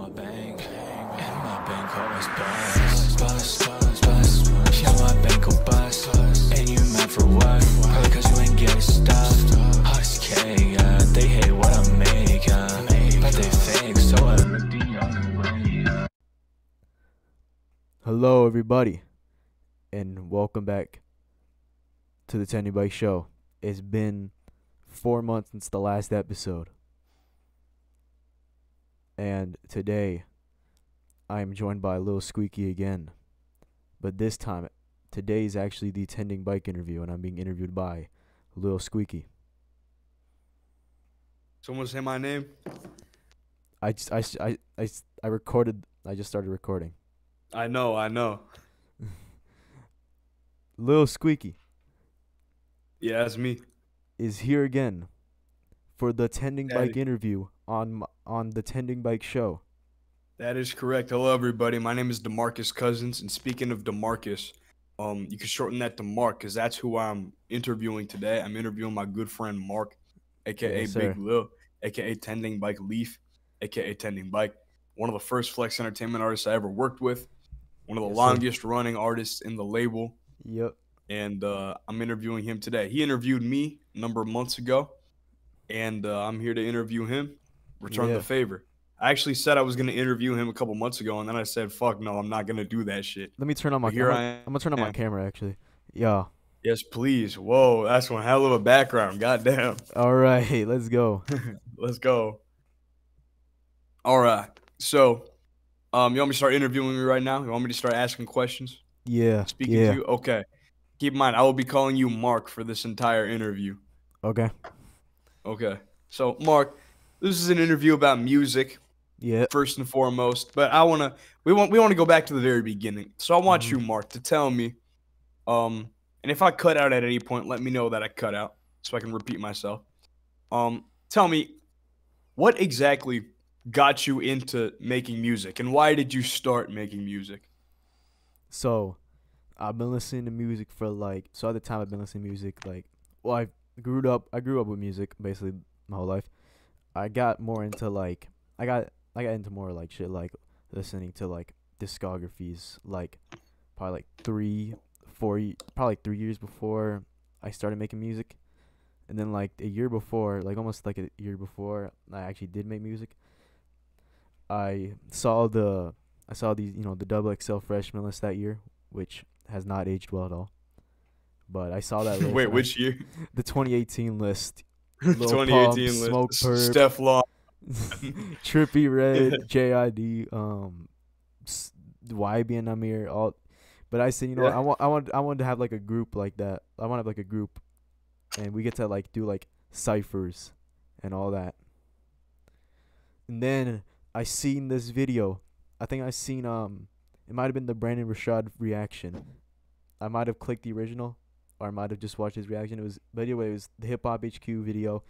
my bank always bust. Yeah, my bank will bust. And you mad for what? Probably cause you ain't getting stuffed. Hush K, they hate what I make, but they fake, so I look the other way. Hello, everybody, and welcome back to the Tending Bike Show. It's been 4 months since the last episode, and today I am joined by Lil Squeaky again. But this time, today is actually the Tending Bike interview, and I'm being interviewed by Lil Squeaky. Someone say my name? I recorded. I just started recording. I know. Lil Squeaky Yeah, that's me. is here again for the Tending Daddy. Bike interview on the Tending Bike Show. That is correct. Hello, everybody. My name is DeMarcus Cousins, and speaking of DeMarcus, you can shorten that to Mark because that's who I'm interviewing today. I'm interviewing my good friend Mark, aka Yes, sir. Big Lil, aka Tending Bike Leaf, aka Tending Bike. One of the first Flex Entertainment artists I ever worked with. One of the Yes, sir. longest running artists in the label. Yep. And I'm interviewing him today. He interviewed me a number of months ago, and I'm here to interview him, return Yeah. the favor. I actually said I was going to interview him a couple months ago, and then I said, fuck no, I'm not going to do that shit. Let me turn on my But here camera. I I'm gonna turn on my am. camera actually. Yeah. Yes, please. Whoa, that's one hell of a background. Goddamn. All right, let's go. Let's go. All right. So, you want me to start interviewing me right now? You want me to start asking questions? Yeah. Speaking to you? Okay. Keep in mind, I will be calling you Mark for this entire interview. Okay. Okay. So, Mark, this is an interview about music, Yeah. first and foremost, but we want to go back to the very beginning. So I want you, Mark, to tell me, and if I cut out at any point, let me know that I cut out so I can repeat myself. Tell me, what exactly got you into making music, and why did you start making music? So, I've been listening to music for so at the time I've been listening to music I grew up with music basically my whole life. I got more into I got into more shit listening to discographies probably 3 years before I started making music. And then a year before, almost a year before I actually did make music, I saw the the double XL freshman list that year, which has not aged well at all. But I saw that list. Wait, and which year? the 2018 list. Lil 2018 Pump, list. Smoke Perp, Steph Law. Trippie Redd, JID, YB and Amir, all. But I said, Yeah. I wanted to have a group like that. I want to have a group, and we get to do ciphers and all that. And then I seen this video. I think I seen it might have been the Brandon Rashad reaction. I might have clicked the original, or I might have just watched his reaction. It was the Hip Hop HQ video.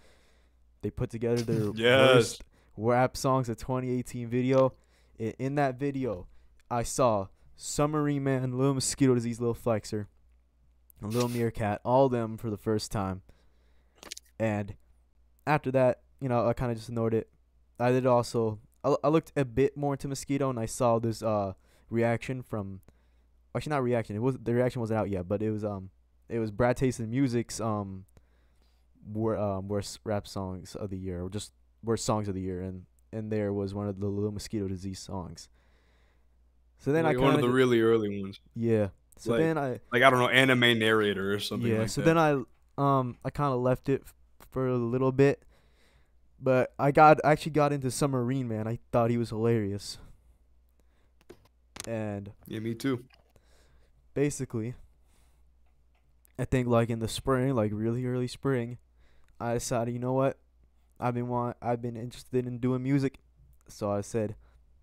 They put together their Yes. worst rap songs of 2018 video. In that video, I saw Submarine Man, Lil Mosquito Disease, Lil Flexer, and Lil Meerkat, all of them for the first time. And after that, I kind of just ignored it. I did also. I looked a bit more into Mosquito, and I saw this reaction from. Actually, not reaction. The reaction wasn't out yet, but it was Brad Tayson Music's worst rap songs of the year, or just worst songs of the year, and there was one of the Lil Mosquito Disease songs. So then I One of kind the really early ones. yeah. So Like- then I I don't know, anime narrator or something yeah. like So that. then I kind of left it for a little bit, but I actually got into Submarine Man. I thought he was hilarious, and Yeah, me too. basically, I think in the spring, really early spring, I decided, you know what, I've been interested in doing music, so I said,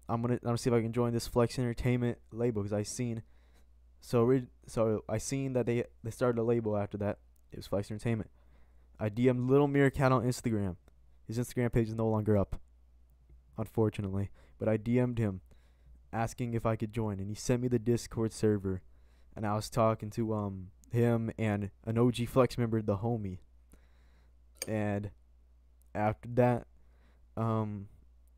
I'm gonna see if I can join this Flex Entertainment label because I seen that they started a label after that. It was Flex Entertainment. I DM'd Little Meerkat on Instagram. His Instagram page is no longer up, unfortunately, but I DM'd him asking if I could join, and he sent me the Discord server, and I was talking to him and an OG Flex member, the Homie. And after that,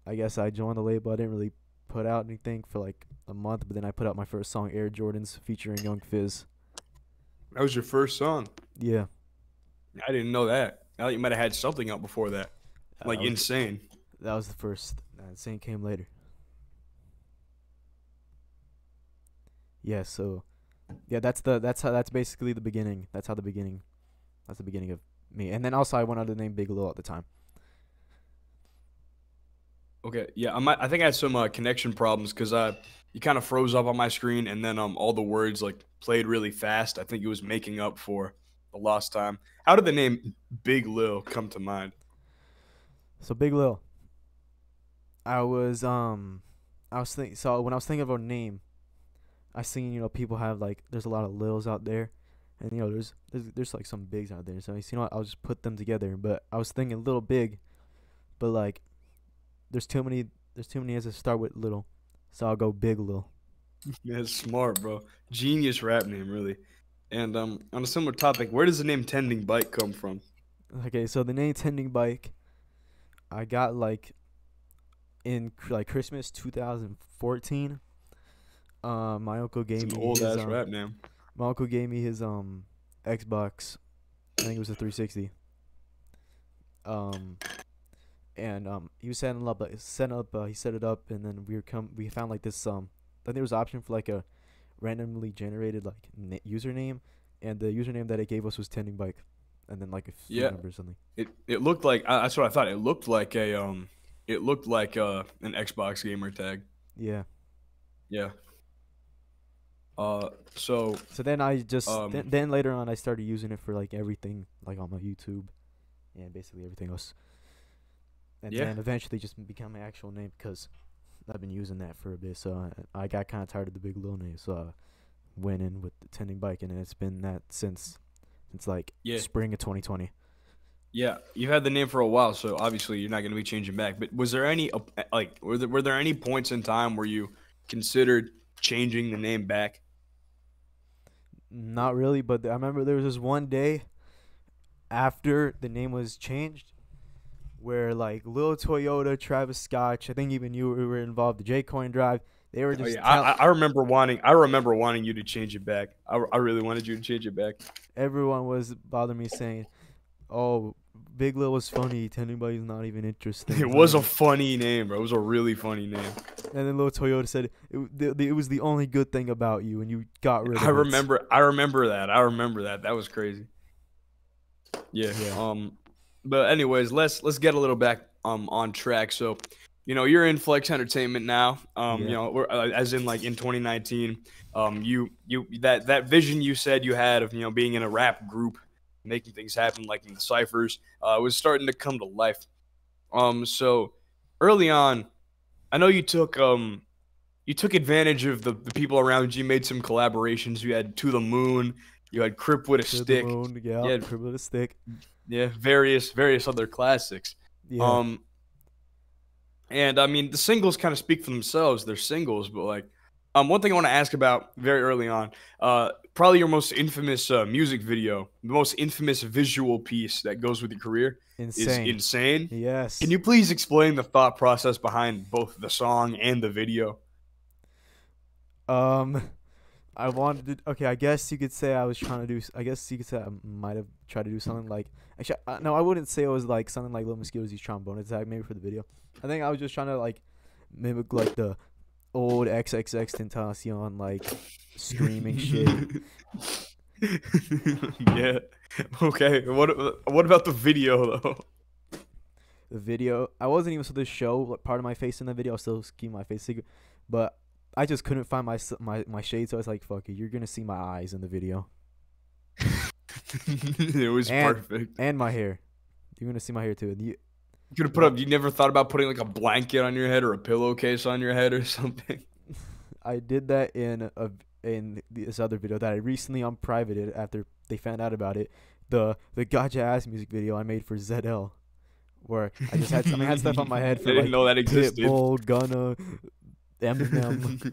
I guess I joined the label. I didn't really put out anything for like a month, but then I put out my first song, Air Jordans, featuring Young Fizz. That was your first song. Yeah. I didn't know that. I thought you might have had something out before that. Like that was, Insane. that was the first. Insane came later. Yeah, so yeah, that's basically the beginning. That's the beginning of me. And then also I went under the name Big Lil at the time. Okay, yeah, I think I had some connection problems because you kind of froze up on my screen, and then all the words like played really fast. I think it was making up for the lost time. How did the name Big Lil come to mind? So Big Lil. I was thinking, so when I was thinking of a name, I seen, people have like, there's a lot of Lils out there, and there's like some bigs out there. So what, I'll just put them together. But I was thinking Little Big, but like there's too many as to start with little, so I'll go Big Lil. Yeah, it's smart, bro. Genius rap name, really. And on a similar topic, where does the name Tending Bike come from? Okay, so the name Tending Bike, I got like in like Christmas 2014. My uncle gave me old his ass rap name. My uncle gave me his Xbox. I think it was a 360. And he was setting up. He set it up, and then we found like this. I think there was an option for like a randomly generated like username, and the username that it gave us was Tending Bike, and then like a few numbers or something. It looked like that's what I thought. It looked like an Xbox gamer tag. Yeah. Yeah. So then I just then later on I started using it for like everything, like on my YouTube, and basically everything else. And then eventually just become my actual name because I've been using that for a bit. So I got kind of tired of the Big Lil name, so I went in with the Tending Bike, and it's been that since like spring of 2020. Yeah, you've had the name for a while, so obviously you're not going to be changing back. But was there any were there any points in time where you considered changing the name back? Not really, but I remember there was this one day after the name was changed where like Lil Toyota, Travis Scott, I think even you were involved, the J Coin Drive, they were just I remember wanting you to change it back. I really wanted you to change it back. Everyone was bothering me saying, "Oh, Big Lil was funny. Tending Bike's not even interesting." It was a funny name, bro. It was a really funny name. And then Lil Toyota said it was the only good thing about you, and you got rid of it. I remember that. That was crazy. Yeah. But anyways, let's get a little back on track. So, you're in Flex Entertainment now. We're as in like in 2019. That vision you said you had of being in a rap group, making things happen like in the ciphers, was starting to come to life. So early on, I know you took advantage of the people around you. You made some collaborations. You had To the Moon. You had Crip with a Stick. Yeah, Crip with a Stick. Yeah, various other classics. Yeah. And I mean the singles kind of speak for themselves. They're singles, but like, one thing I want to ask about very early on, probably your most infamous music video, the most infamous visual piece that goes with your career is Insane. Yes. Can you please explain the thought process behind both the song and the video? I wanted to, okay, I guess you could say I might have tried to do something like, actually, no, I wouldn't say it was like something like Lil Mosquito's Use Trombone attack maybe for the video. I think I was just trying to like mimic like the old XXX Tentacion like screaming shit. Yeah. Okay. What about the video though? The video, I wasn't even supposed to show part of my face in the video. I was still keeping my face secret, but I just couldn't find my shade, so I was like, "Fuck it, you're gonna see my eyes in the video." It was perfect. And my hair, you're gonna see my hair too. You could have put up. You never thought about putting like a blanket on your head or a pillowcase on your head or something. I did that in this other video that I recently unprivated after they found out about it. The Gotcha Ass music video I made for ZL, where I just had I had stuff on my head for I didn't know that existed. Pitbull, Gunna, Eminem.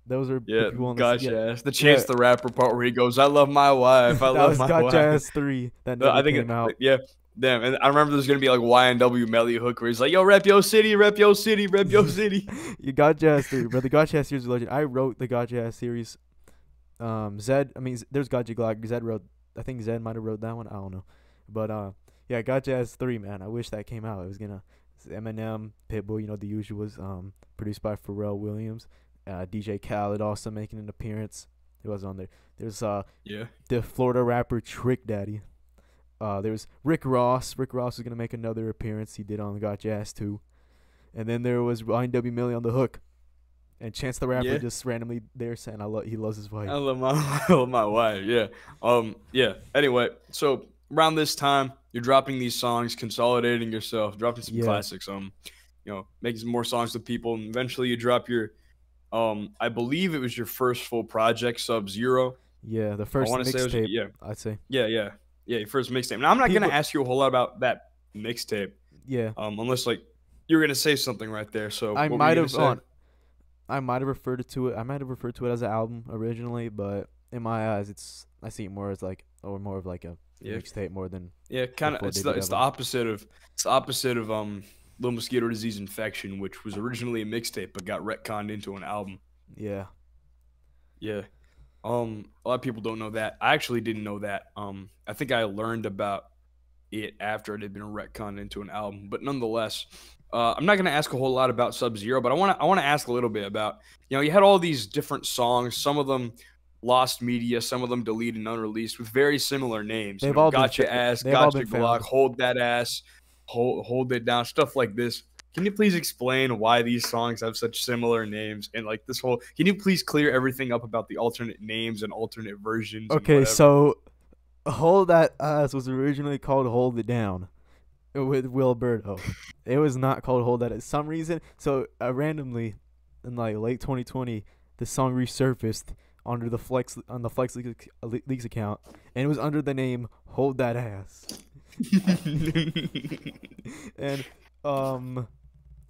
Those are the people on the Gotcha Ass. The Chance the Rapper part where he goes, "I love my wife. I love my wife." That was Gotcha Ass 3. That never came out. Yeah. Damn, and I remember there's gonna be like YNW Melly Hook where he's like, "Yo, rep yo city, rep yo city, rep yo city." You Gotcha Ass theory, bro. The Gotcha Ass series is legend. I wrote the Gotcha Ass series. Zed, I mean, there's Gotcha Glock. Zed wrote. I think Zed might have wrote that one. I don't know, but yeah, Gotcha Ass 3, man. I wish that came out. It was gonna. It's Eminem, Pitbull, you know the usuals. Produced by Pharrell Williams. DJ Khaled also making an appearance. He was on there. There's Yeah. the Florida rapper Trick Daddy. There's Rick Ross. Rick Ross is gonna make another appearance. He did on the Gotcha Ass 2. And then there was YNW Melly on the hook. And Chance the Rapper Yeah. just randomly there saying he loves his wife. I love my I love my wife. Yeah. Yeah. Anyway, so around this time, you're dropping these songs, consolidating yourself, dropping some Yeah. classics. Making some more songs with people, and eventually you drop your, I believe it was your first full project, Sub-Zero. Yeah, the I first want to say it was, mixtape, yeah, I'd say. yeah, your first mixtape. Now I'm not gonna People- ask you a whole lot about that mixtape, Yeah. unless like you're gonna say something right there. So I what were you might gonna have say? I might have referred to it. I might have referred to it as an album originally, but in my eyes, I see it more as more of like a Yeah. mixtape more than. Yeah, kind of. before It's they the did it's the have 'em. opposite of Little Mosquito Disease Infection, which was originally a mixtape but got retconned into an album. Yeah. Yeah. A lot of people don't know that. I actually didn't know that. I think I learned about it after it had been retconned into an album. But nonetheless, I'm not gonna ask a whole lot about Sub-Zero, but I wanna ask a little bit about, you had all these different songs, some of them lost media, some of them deleted and unreleased with very similar names. They've all been Gotcha fa- Ass, they've all Gotcha been Glock, found. Hold That Ass, Hold It Down, stuff like this. Can you please explain why these songs have such similar names and like this whole? Can you please clear everything up about the alternate names and alternate versions? and Okay, whatever? so Hold That Ass was originally called Hold It Down with Will Berto. It was not called Hold That Ass. Some reason. So randomly in like late 2020, the song resurfaced under the Flex Leaks account, and it was under the name Hold That Ass. And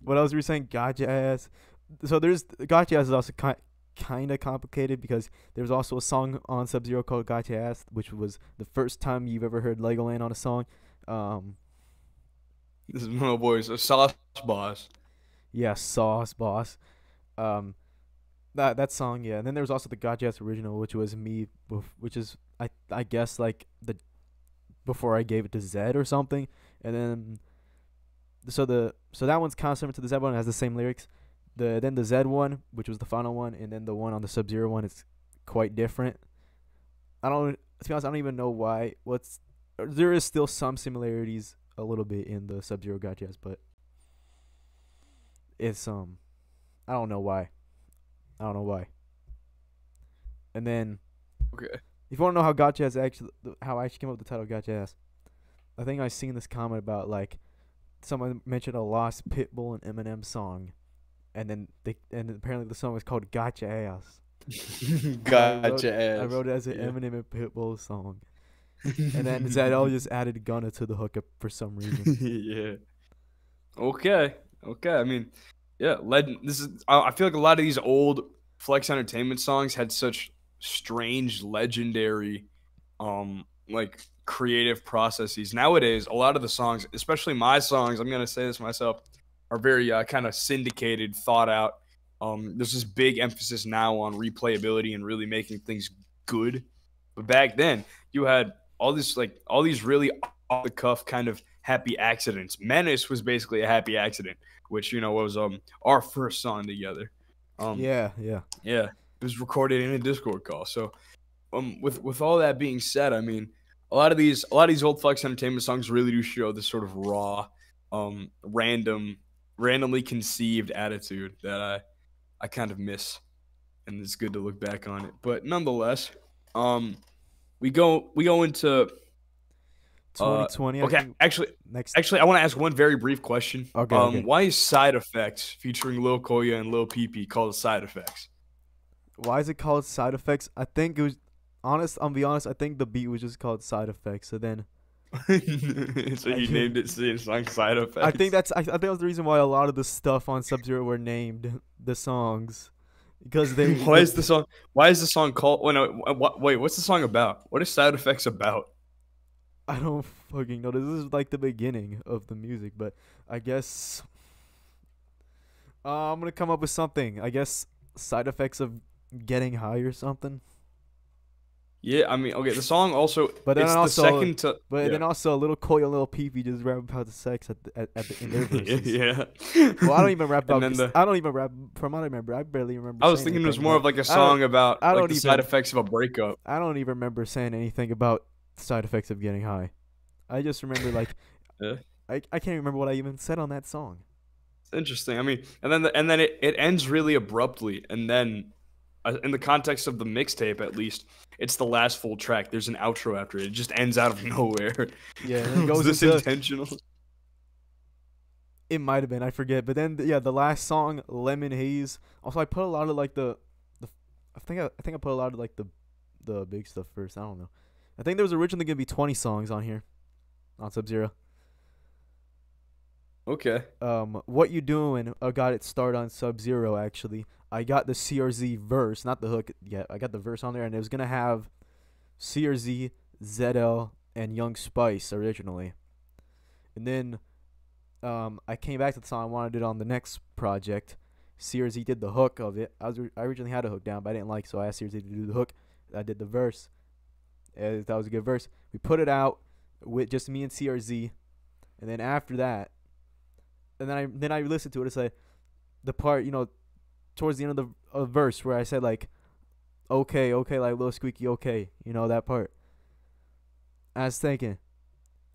what else were you saying? Gotcha Ass. So there's Gotcha Ass is also kind of complicated because there's also a song on Sub-Zero called Gotcha Ass, which was the first time you've ever heard Legoland on a song. This is my boys, a Sauce Boss. Yeah, Sauce Boss. That song, yeah. And then there was also the Gotcha Ass original, which was me, which is I guess like the before I gave it to Zed or something. And then so that one's kind of similar to the Zed one. It has the same lyrics. Then the Zed one, which was the final one, and then the one on the Sub-Zero one is quite different. To be honest, I don't even know why. There is still some similarities a little bit in the Sub-Zero Gotcha Ass, but it's I don't know why. And then Okay. if you want to know how Gotcha Ass how I actually came up with the title Gotcha Ass, I think I seen this comment about like someone mentioned a lost Pitbull and Eminem song, and then apparently the song was called Gotcha Ass. Gotcha Ass. I wrote it as an Yeah. Eminem and Pitbull song, and then Zadell just added Gunna to the hookup for some reason. Yeah. Okay. I mean, yeah. Legend. I feel like a lot of these old Flex Entertainment songs had such strange, legendary, like creative processes. Nowadays, a lot of the songs, especially my songs, I'm gonna say this myself, are very kind of syndicated, thought out. There's this big emphasis now on replayability and really making things good. But back then, you had all these really off the cuff kind of happy accidents. Menace was basically a happy accident, which was our first song together. Yeah. Yeah, it was recorded in a Discord call. So, with all that being said, I mean, a lot of these old Flex Entertainment songs really do show this sort of raw, randomly conceived attitude that I kind of miss, and it's good to look back on it. But nonetheless, we go into 2020. I okay. think Actually, I want to ask one very brief question. Okay. Why is Side Effects featuring Lil Koya and Lil Peep called Side Effects? Why is it called Side Effects? I think it was I'll be honest. I think the beat was just called Side Effects. So then So you named it song Side Effects. I think that was the reason why a lot of the stuff on Sub-Zero were named the songs, because they. Why is the song called? Wait, what's the song about? What is Side Effects about? I don't fucking know. This is like the beginning of the music, but I guess I'm gonna come up with something. I guess side effects of getting high or something. Yeah, I mean, okay, the song also But then it's the also, second to but yeah. then also a little Koi, a little Peepee just rap about the sex in their verses. Yeah. Well, I don't even rap And about. then I don't even rap. From what I remember, I barely remember. I was saying thinking it was anything, more but of like a I don't. song about I like don't the side even. effects of a breakup. I don't even remember saying anything about side effects of getting high. I just remember like Yeah. I can't remember what I even said on that song. It's interesting. I mean, and then it ends really abruptly, and then in the context of the mixtape, at least, it's the last full track. There's an outro after it. It just ends out of nowhere. Yeah, and then it Was goes this into. intentional? It might have been. I forget. But then yeah, the last song, Lemon Haze. Also, I put a lot of like the. I think I put a lot of like the big stuff first. I don't know. I think there was originally gonna be 20 songs on here, on Sub Zero. Okay. What You Doing? Got it started on Sub Zero. Actually, I got the CRZ verse, not the hook yet. I got the verse on there, and it was gonna have CRZ, ZL, and Young Spice originally, and then I came back to the song. I wanted it on the next project. CRZ did the hook of it. I originally had a hook down, but I didn't like, so I asked CRZ to do the hook. I did the verse. That was a good verse. We put it out with just me and CRZ, and then after that, and then I listened to it. It's like the part, towards the end of the verse where I said like, okay, like Lil Squeaky, okay, that part. I was thinking,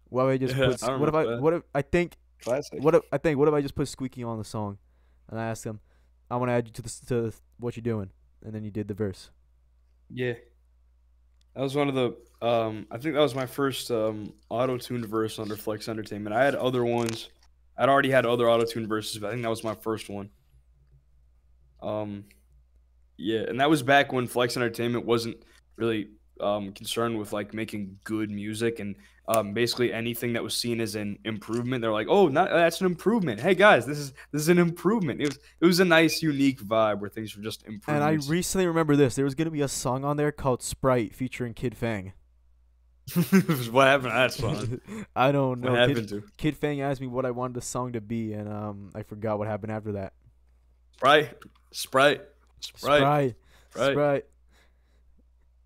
what if I just Yeah, put? I remember that. What if I think? Classic. What if I just put Squeaky on the song, and I asked him, I want to add you to What You Doing, and then you did the verse. Yeah. That was one of the I think that was my first auto-tuned verse under Flex Entertainment. I had other ones. I'd already had other auto-tuned verses, but I think that was my first one. Um yeah, and that was back when Flex Entertainment wasn't really concerned with like making good music, and basically anything that was seen as an improvement, they're like, "Oh, not that's an improvement. Hey guys, this is an improvement." It was a nice unique vibe where things were just And I improvements. recently remember this. There was gonna be a song on there called Sprite featuring Kid Fang. What happened to that song? I don't What know. happened to Kid Fang asked me what I wanted the song to be, and I forgot what happened after that. Sprite? Sprite. Sprite. Sprite, Right. Sprite.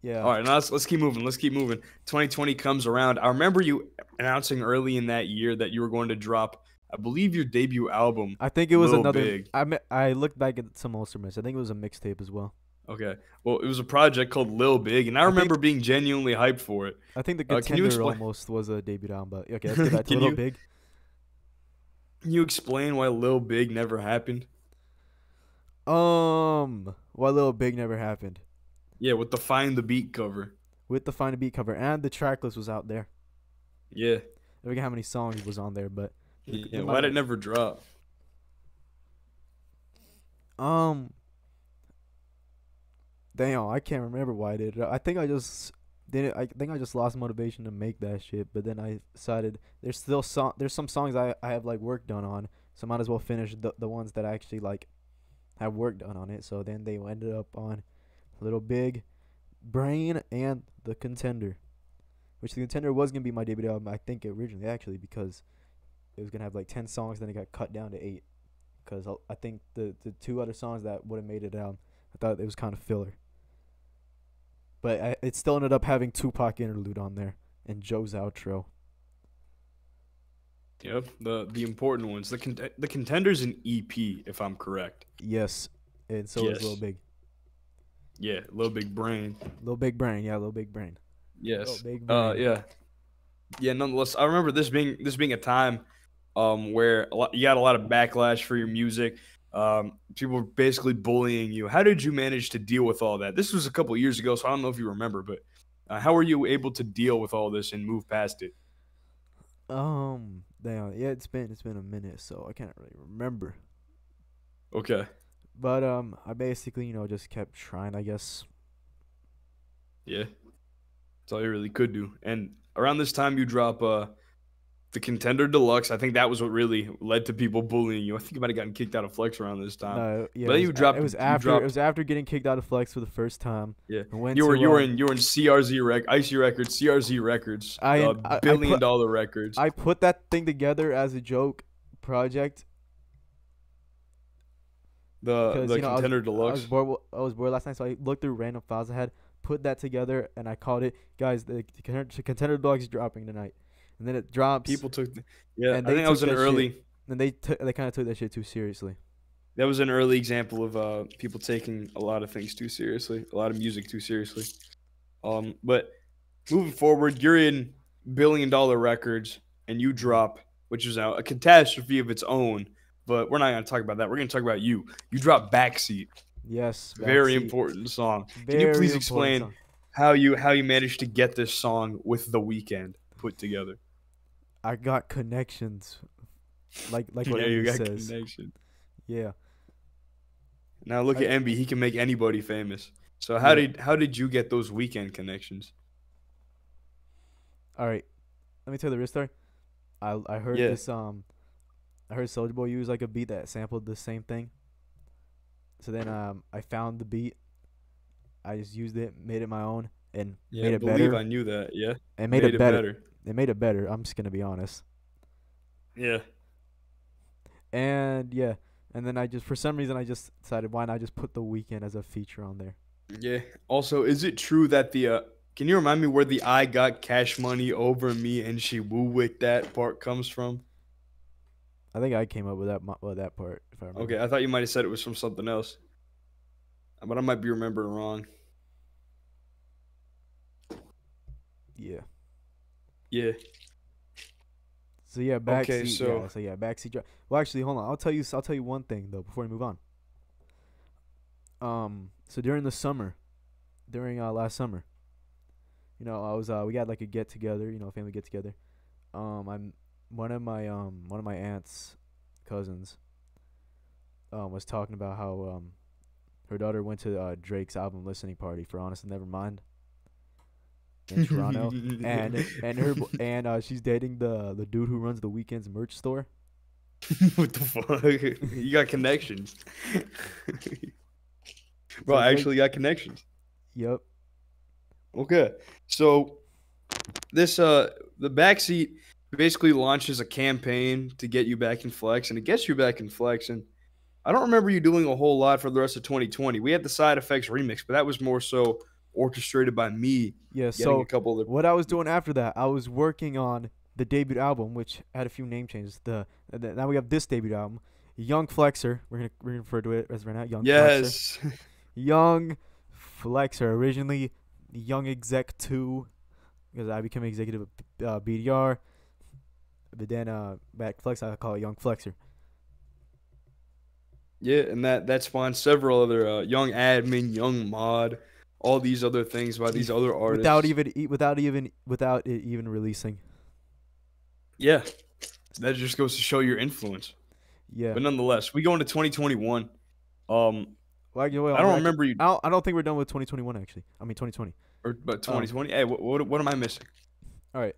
Yeah. All right, now let's keep moving. Let's keep moving. 2020 comes around. I remember you announcing early in that year that you were going to drop, I believe, your debut album. I think it was Lil another. Big. I looked back at some instruments. I think it was a mixtape as well. Okay. Well, it was a project called Lil Big, and I remember being genuinely hyped for it. I think the Can you Contender explain? almost was a debut album, but okay, let's get back to Can Little you- Big. Can you explain why Lil Big never happened? Why Little Big never happened. Yeah, with the Find the Beat cover. With the Find a Beat cover, and the track list was out there. Yeah. I forget how many songs was on there, but Yeah. it Why'd might- it never drop? damn, I can't remember why I did it. I think I just didn't. I think I just lost motivation to make that shit. But then I decided there's some songs I have like work done on, so I might as well finish the ones that I actually like have work done on it. So then they ended up on Little Big, Brain, and The Contender, which The Contender was gonna be my debut album. I think originally actually because it was gonna have like 10 songs, then it got cut down to 8. Because I think the 2 other songs that would have made it out, I thought it was kind of filler. But it still ended up having Tupac interlude on there and Joe's outro. Yep. The important ones. The Contender's an EP, if I'm correct. Yes, and so is Yes. Lil Big. Yeah, Lil Big Brain. Lil Big Brain, yeah, Lil Big Brain. Yes. Big Brain. Yeah. Yeah. Nonetheless, I remember this being a time, where you got a lot of backlash for your music. People were basically bullying you. How did you manage to deal with all that? This was a couple years ago, so I don't know if you remember, but how were you able to deal with all this and move past it? Damn, yeah, it's been a minute, so I can't really remember. Okay. But I basically just kept trying, I guess. Yeah. That's all you really could do. And around this time, you drop the Contender Deluxe. I think that was what really led to people bullying you. I think you might have gotten kicked out of Flex around this time. No, yeah, But then you dropped. it was You after dropped. it was after getting kicked out of Flex for the first time. Yeah, I went you were to, you were in CRZ Icy Records, CRZ Records, I billion put- dollar records. I put that thing together as a joke project The because you know Contender I Deluxe. was bored. I was bored last night, so I looked through random files I had, put that together, and I called it, guys. The Contender Deluxe is dropping tonight, and then it drops. People took. Yeah, I and they think that was took an that shit. early. And they kind of took that shit too seriously. That was an early example of people taking a lot of things too seriously, a lot of music too seriously. But moving forward, you're in billion dollar records, and you drop, which is now a catastrophe of its own. But we're not going to talk about that. We're going to talk about you. You drop Backseat, Yes, very Backseat. important song. Can Very you please important explain song. how you managed to get this song with The Weeknd put together? I got connections, like what Yeah, you Emmy got says. connection. Yeah. Now look I- at Emby. He can make anybody famous. So Yeah. how did you get those Weeknd connections? All right. Let me tell you the real story. I heard Yeah. this I heard Soulja Boy use like a beat that sampled the same thing. So then I found the beat. I just used it, made it my own, and Yeah, made I it believe better. I knew that. Yeah, And made it better. It made it better. I'm just gonna be honest. Yeah. And yeah, and then I just for some reason I just decided why not just put the Weeknd as a feature on there. Yeah. Also, is it true that the can you remind me where the "I got cash money over me and she woo with that" part comes from? I think I came up with that part if I remember. Okay, I thought you might have said it was from something else, but I might be remembering wrong. Yeah. Yeah. So yeah, backseat. Okay, so- Backseat. Well, actually, hold on. I'll tell you one thing though before we move on. So during the summer, during last summer, you know, I was we got like a get together, you know, a family get together. I'm one of my aunt's cousins was talking about how her daughter went to Drake's album listening party for Honest and Nevermind in Toronto, and she's dating the dude who runs the Weeknd's merch store. What the fuck? You got connections. Bro, I Drake- actually got connections. Yep. Okay. So this the Backseat basically launches a campaign to get you back in Flex, and it gets you back in Flex. And I don't remember you doing a whole lot for the rest of 2020. We had the Side Effects remix, but that was more so orchestrated by me Yeah. getting So a couple of what I was doing after that, I was working on the debut album, which had a few name changes. Now we have this debut album, Young Flexer. We're gonna refer to it as right now, Young Flexer. yes. Young Flexer. Originally, Young Exec 2, because I became executive of BDR. But then back Flex, I call it Young Flexer. Yeah, and that spawned several other Young Admin, Young Mod, all these other things by these other artists. Without it even releasing. Yeah. That just goes to show your influence. Yeah. But nonetheless, we go into 2021. Well, I don't remember you I don't think we're done with 2021 actually. I mean 2020. but 2020. Hey, what am I missing? All right.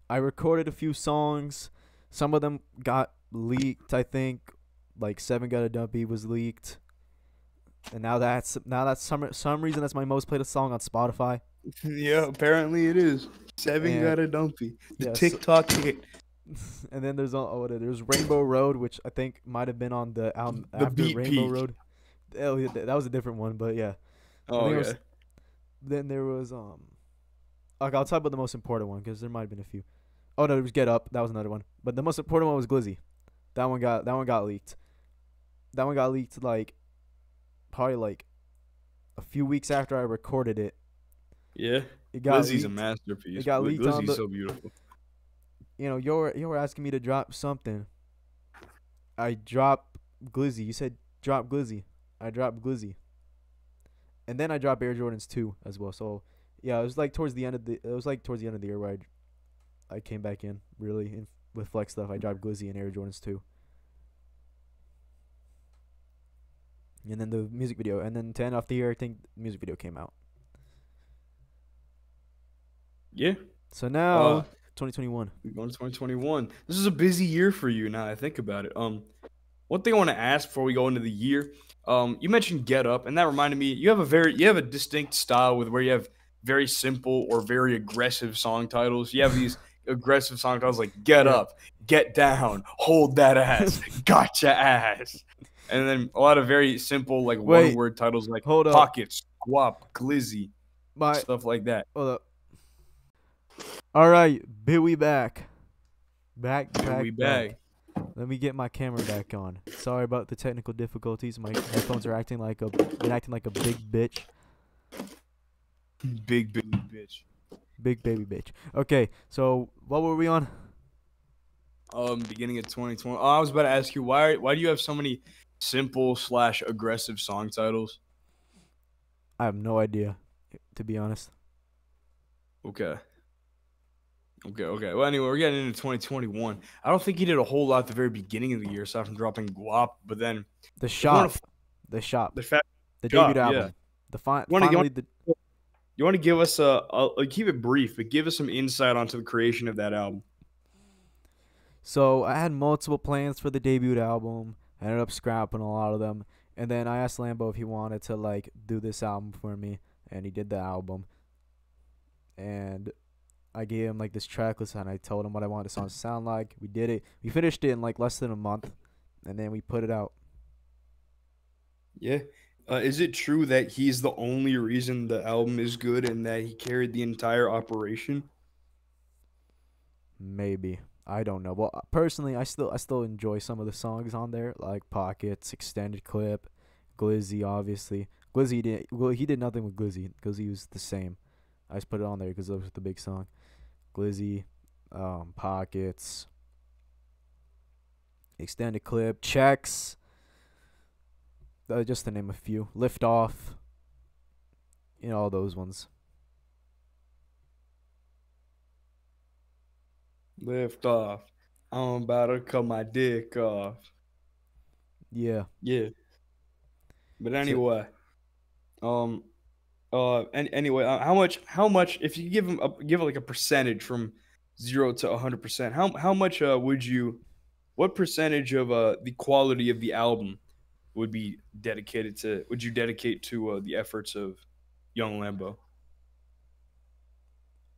I recorded a few songs. Some of them got leaked, I think. Like 7 Got a Dumpy was leaked. And now that's some reason that's my most played song on Spotify. Yeah, apparently it is. 7 And- Got a Dumpy. The Yeah, so- TikTok hit. And then there's Rainbow Road, which I think might have been on the album The after Beat Rainbow Peak. Road. Oh, yeah, that was a different one, but yeah. Oh, think it yeah. was- Then there was like I'll talk about the most important one because there might have been a few. Oh no, there was Get Up. That was another one. But the most important one was Glizzy. That one got leaked. That one got leaked like probably like a few weeks after I recorded it. Yeah. It got Glizzy's a leaked. masterpiece. It got leaked on Glizzy's the- so beautiful. You know, you were asking me to drop something. I dropped Glizzy. You said drop Glizzy. I dropped Glizzy. And then I dropped Air Jordans 2 as well. So yeah, it was like towards the end of the year where I came back in really with Flex stuff. I dropped Glizzy and Air Jordans 2. And then the music video, and then to end off the year, I think the music video came out. Yeah. So now 2021. We're going to 2021. This is a busy year for you now I think about it. One thing I want to ask before we go into the year, you mentioned Get Up, and that reminded me, you have a distinct style with where you have very simple or very aggressive song titles. You have these aggressive song titles like Get Yeah. Up, Get Down, Hold That Ass, Gotcha Ass. And then a lot of very simple, like Wait, one word titles like hold up. Pockets, Guap, Glizzy, My stuff like that. hold up. All right, we back. Back. We back. Let me get my camera back on. Sorry about the technical difficulties. My headphones are acting like a big bitch, Big bitch. big baby bitch. Okay, so what were we on? Beginning of 2020. Oh, I was about to ask you why do you have so many simple / aggressive song titles? I have no idea, to be honest. Okay. Well, anyway, we're getting into 2021. I don't think he did a whole lot at the very beginning of the year, aside from dropping Guap. But then The wanna shop, the shop, the fact the Shop, debut yeah. album. The Wanna- finally the you want to give us keep it brief, but give us some insight onto the creation of that album. So I had multiple plans for the debut album. I ended up scrapping a lot of them, and then I asked Lambo if he wanted to like do this album for me, and he did the album. And I gave him like this track list, and I told him what I wanted the song to sound like. We did it. We finished it in like less than a month, and then we put it out. Yeah. Is it true that he's the only reason the album is good and that he carried the entire operation? Maybe. I don't know. Well, personally, I still enjoy some of the songs on there, like Pockets, Extended Clip, Glizzy, obviously. He did nothing with Glizzy. Glizzy was the same. I just put it on there because it was the big song. Glizzy, Pockets, Extended Clip, Checks, just to name a few. Lift Off, all those ones. Lift off. I'm about to cut my dick off. Yeah. Yeah. But anyway, anyway, how much if you give it like a percentage from 0 to 100%, how much what percentage of the quality of the album would you dedicate to the efforts of Young Lambo?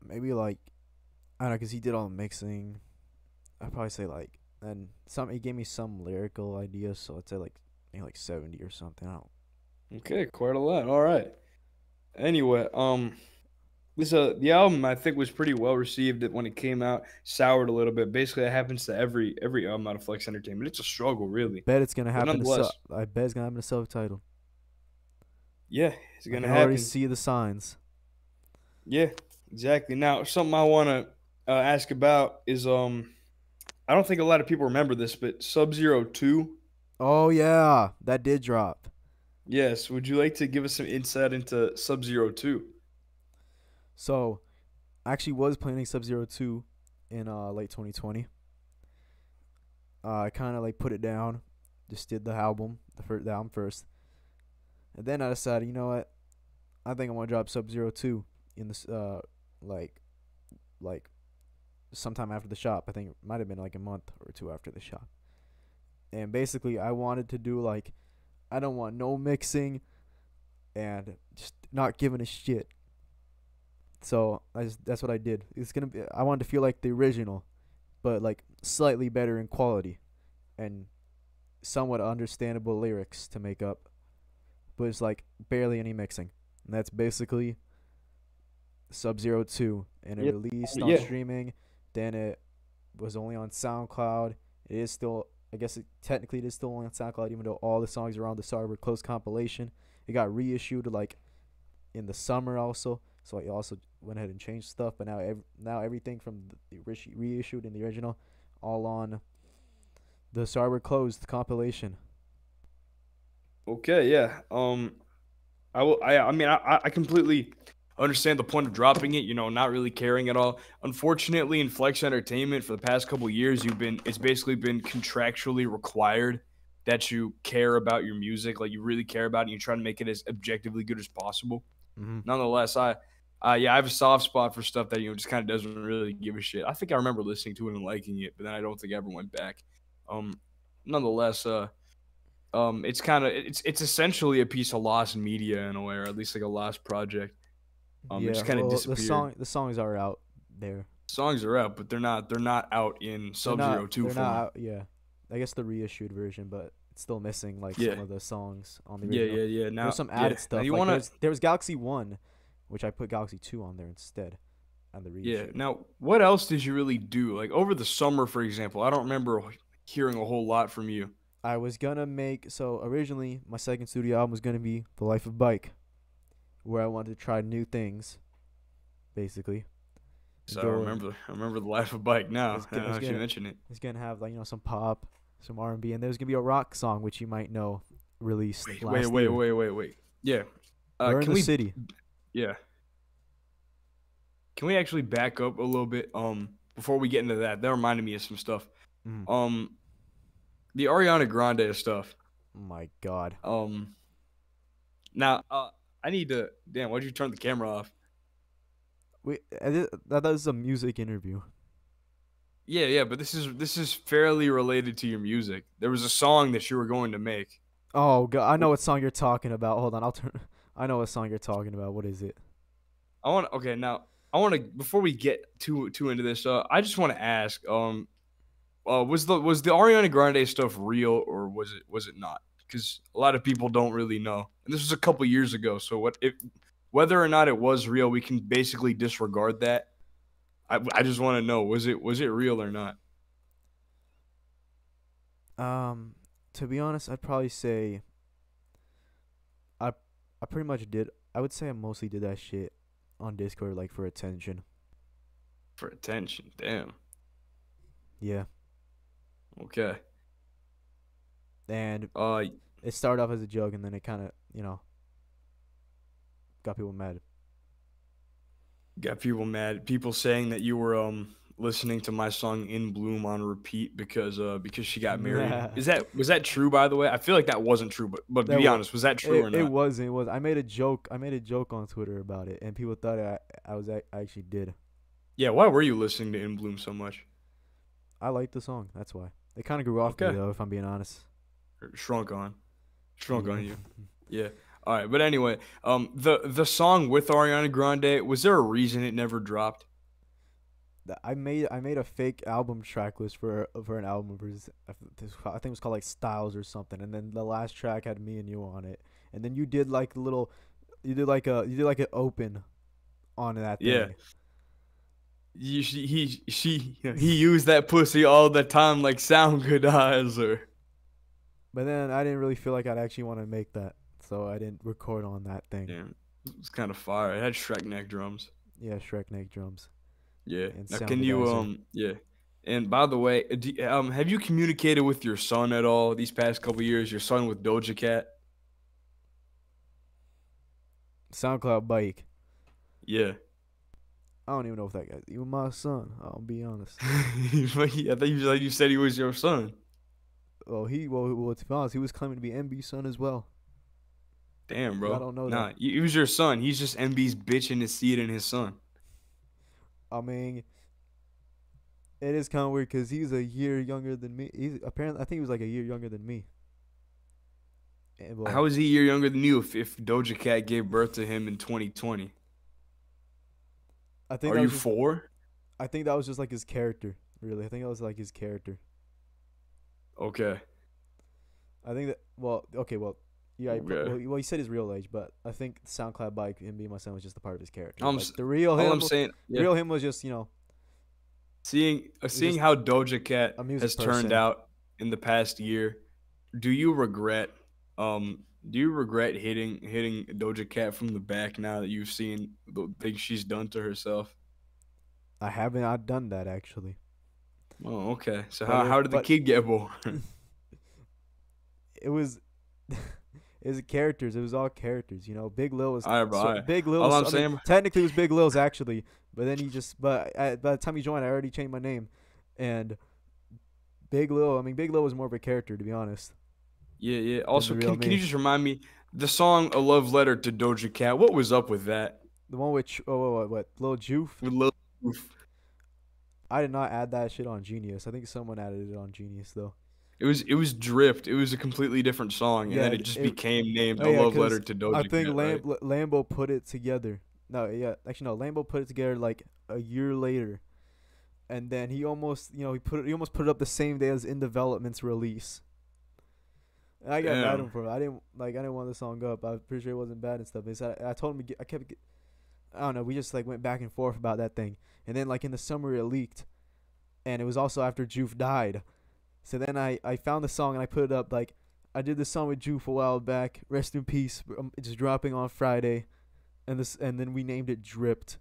Maybe like, I don't know, because he did all the mixing. I'd probably say like, and he gave me some lyrical ideas, so I'd say like maybe like 70 or something. I don't. Okay, quite a lot. All right. Anyway, the album I think was pretty well received when it came out. Soured a little bit. Basically, that happens to every album out of Flex Entertainment. It's a struggle, really. Bet it's gonna happen. nonetheless- I bet it's gonna happen to self-titled. Yeah, it's I gonna can already happen. see the signs. Yeah, exactly. Now, something I want to ask about is I don't think a lot of people remember this, but Sub-Zero 2. Oh yeah, that did drop. Yes, would you like to give us some insight into Sub-Zero 2? So, I actually was planning Sub-Zero 2 in late 2020. I kind of like put it down, just did the album, the album first, and then I decided, you know what, I think I want to drop Sub-Zero 2 in this like sometime after the shop. I think it might have been like a month or two after the shop. And basically, I wanted to do like, I don't want no mixing, and just not giving a shit. So that's what I did. I wanted to feel like the original, but like slightly better in quality, and somewhat understandable lyrics to make up. But it's like barely any mixing, and that's basically Sub-Zero 2. And it Yeah. released on Yeah. streaming. Then it was only on SoundCloud. It is still, I guess technically it is still only on SoundCloud, even though all the songs are on the Starboard Close compilation. It got reissued like in the summer also, so I also went ahead and changed stuff. But now everything from the reissued and the original, all on the Starboard Closed compilation. Okay, yeah. I completely understand the point of dropping it, not really caring at all. Unfortunately, in Flex Entertainment for the past couple of years, it's basically been contractually required that you care about your music, like you really care about it, and you try to make it as objectively good as possible. Mm-hmm. Nonetheless, I Yeah, I have a soft spot for stuff that just kind of doesn't really give a shit. I think I remember listening to it and liking it, but then I don't think I ever went back. Um, Nonetheless, it's kind of it's essentially a piece of lost media in a way, or at least like a lost project. It Yeah, just kind of well, disappeared. the songs are out there. Songs are out, but they're not out in Sub-Zero 2 they're not form. out. Yeah, I guess the reissued version, but it's still missing like Yeah, some of the songs on the yeah, original. yeah, yeah. There's Now, some yeah. added Now stuff. you Like wanna, there was Galaxy One, which I put Galaxy Two on there instead, on the yeah. reissue. Now, what else did you really do? Like over the summer, for example, I don't remember hearing a whole lot from you. I was gonna make so originally my second studio album was gonna be The Life of Bike, where I wanted to try new things, basically. So I Go remember, I remember the Life of Bike now. it's, Now it's that you gonna mention it. it's gonna have like some pop, some R&B, and there's gonna be a rock song which you might know released Wait, last wait, wait, year. wait, wait, wait. Yeah. We're in Can the we? city. Yeah. Can we actually back up a little bit? Before we get into that, that reminded me of some stuff. Mm. The Ariana Grande stuff. Oh my God. Um, Now, I need to. Damn, why'd you turn the camera off? That was a music interview. Yeah, yeah, but this is fairly related to your music. There was a song that you were going to make. Oh God, I know what song you're talking about. Hold on, I'll turn. I know what song you're talking about. What is it? Okay, now I want to before we get too into this, I just want to ask, was the Ariana Grande stuff real or was it not? Because a lot of people don't really know, and this was a couple years ago. So whether or not it was real, we can basically disregard that. I just want to know, was it real or not? To be honest, I'd probably say I pretty much did. I would say I mostly did that shit on Discord, like for attention. For attention, damn. Yeah, Okay. and Uh, it started off as a joke, and then it kind of, got people mad. got people mad. People saying that you were listening to my song "In Bloom" on repeat because she got married. Was that true, by the way? I feel like that wasn't true, but to That be wa- honest, was that true or It not? wasn't. It was. I made a joke. I made a joke on Twitter about it, and people thought I actually did. Yeah. Why were you listening to "In Bloom" so much? I liked the song. That's why. It kind of grew off me Okay. though, if I'm being honest. Or shrunk on Yeah. you. Yeah. All right. But anyway, the song with Ariana Grande, was there a reason it never dropped? I made a fake album track list for an album of hers. I think it was called like Styles or something, and then the last track had me and you on it, and then you did like you did like an open on that thing. Yeah. He used that pussy all the time like soundgoodizer. But then I didn't really feel like I'd actually want to make that, so I didn't record on that thing. Yeah, it was kind of fire. It had Shrek neck drums. Yeah, Shrek neck drums. Yeah. And Now, can you Soundgoodizer. yeah. And by the way, have you communicated with your son at all these past couple years? Your son with Doja Cat? SoundCloud Bike. Yeah. I don't even know if that guy. You my son. I'll be honest. I thought you said he was your son. Well, to be honest, he was claiming to be MB's son as well. Damn, But bro. I don't know Nah, that. he was your son. He's just MB's bitch in his seed and his son. I mean, it is kind of weird because he's a year younger than me. I think he was like a year younger than me. Well, How is he a year younger than you if Doja Cat gave birth to him in 2020? I think Are that you was just, 4? I think that was just like his character. Really, I think that was like his character. Okay. I think that. Well, okay, well, yeah. Okay. Well, he said his real age, but I think SoundCloud Bike and Be My Son was just a part of his character. I'm Like, s- the real All him. I'm saying, The yeah. real him was just Seeing just how Doja Cat a music has person. turned out in the past year, do you regret hitting Doja Cat from the back now that you've seen the things she's done to herself? I haven't not done that actually. Oh, okay. So But how did the but- kid get born? It was. It was characters. It was all characters. Big Lil was. Alright, bro, alright. Big Lil. All I'm I mean, saying- technically, it was Big Lil's actually, but then he just. But by the time he joined, I already changed my name, and Big Lil. I mean, Big Lil was more of a character, to be honest. Yeah, yeah. Also, the real can you me. just remind me the song "A Love Letter to Doja Cat"? What was up with that? The one with what Lil Juve. With Lil Oof. I did not add that shit on Genius. I think someone added it on Genius though. It was Dripped. It was a completely different song, and Yeah, then it just became named oh a yeah, love 'cause letter to Doja I think Cat, right? Lambo put it together. No, yeah, actually no, Lambo put it together like a year later, and then he almost, he almost put it up the same day as In Development's release. And I got mad at him Damn. for it. I didn't want the song up. I was pretty sure it wasn't bad and stuff. I told him I don't know. We just like went back and forth about that thing, and then like in the summer it leaked, and it was also after Juve died. So then I found the song and I put it up. Like I did this song with Juve a while back. Rest in peace. It's dropping on Friday, and then we named it Dripped.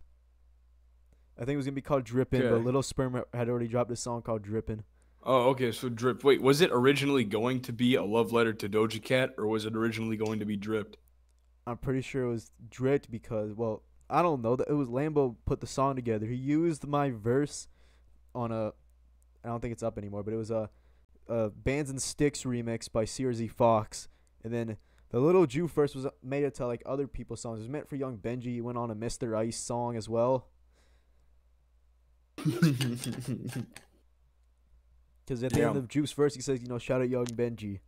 I think it was gonna be called Drippin', but Okay. Little Sperm had already dropped a song called Drippin'. Oh, okay. So Dripped. Wait, was it originally going to be a love letter to Doja Cat, or was it originally going to be Dripped? I'm pretty sure it was Dripped because, well, I don't know. It was Lambo put the song together. He used my verse on I don't think it's up anymore, but it was a Bands and Sticks remix by CRZ Fox, and then the Little Jew first was made it to like other people's songs. It was meant for Young Benji. He went on a Mr. Ice song as well. Because at the end Yeah. of Juice verse, he says, shout out Young Benji.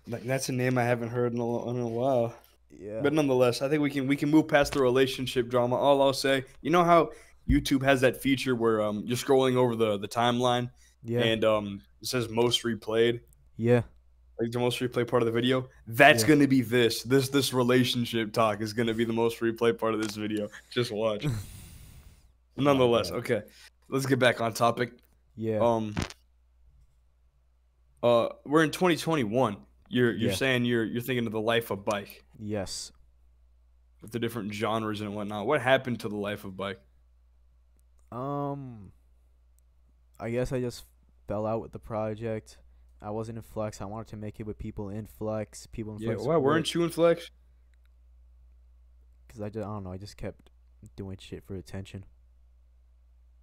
Like, that's a name I haven't heard in a while. Yeah. But nonetheless, I think we can move past the relationship drama. All I'll say, you know how YouTube has that feature where you're scrolling over the timeline Yeah. and it says most replayed, Yeah. like the most replayed part of the video. That's Yeah. gonna be this relationship talk is gonna be the most replayed part of this video. Just watch. Nonetheless, God. okay, let's get back on topic. Yeah. We're in 2021. You're Yeah. saying you're thinking of the life of Bike Yes. with the different genres and whatnot. What happened to the life of Bike? I guess I just fell out with the project. I wasn't in Flex. I wanted to make it with people in Flex. People in Yeah, Flex. why weren't you in Flex? Because I don't know. I just kept doing shit for attention.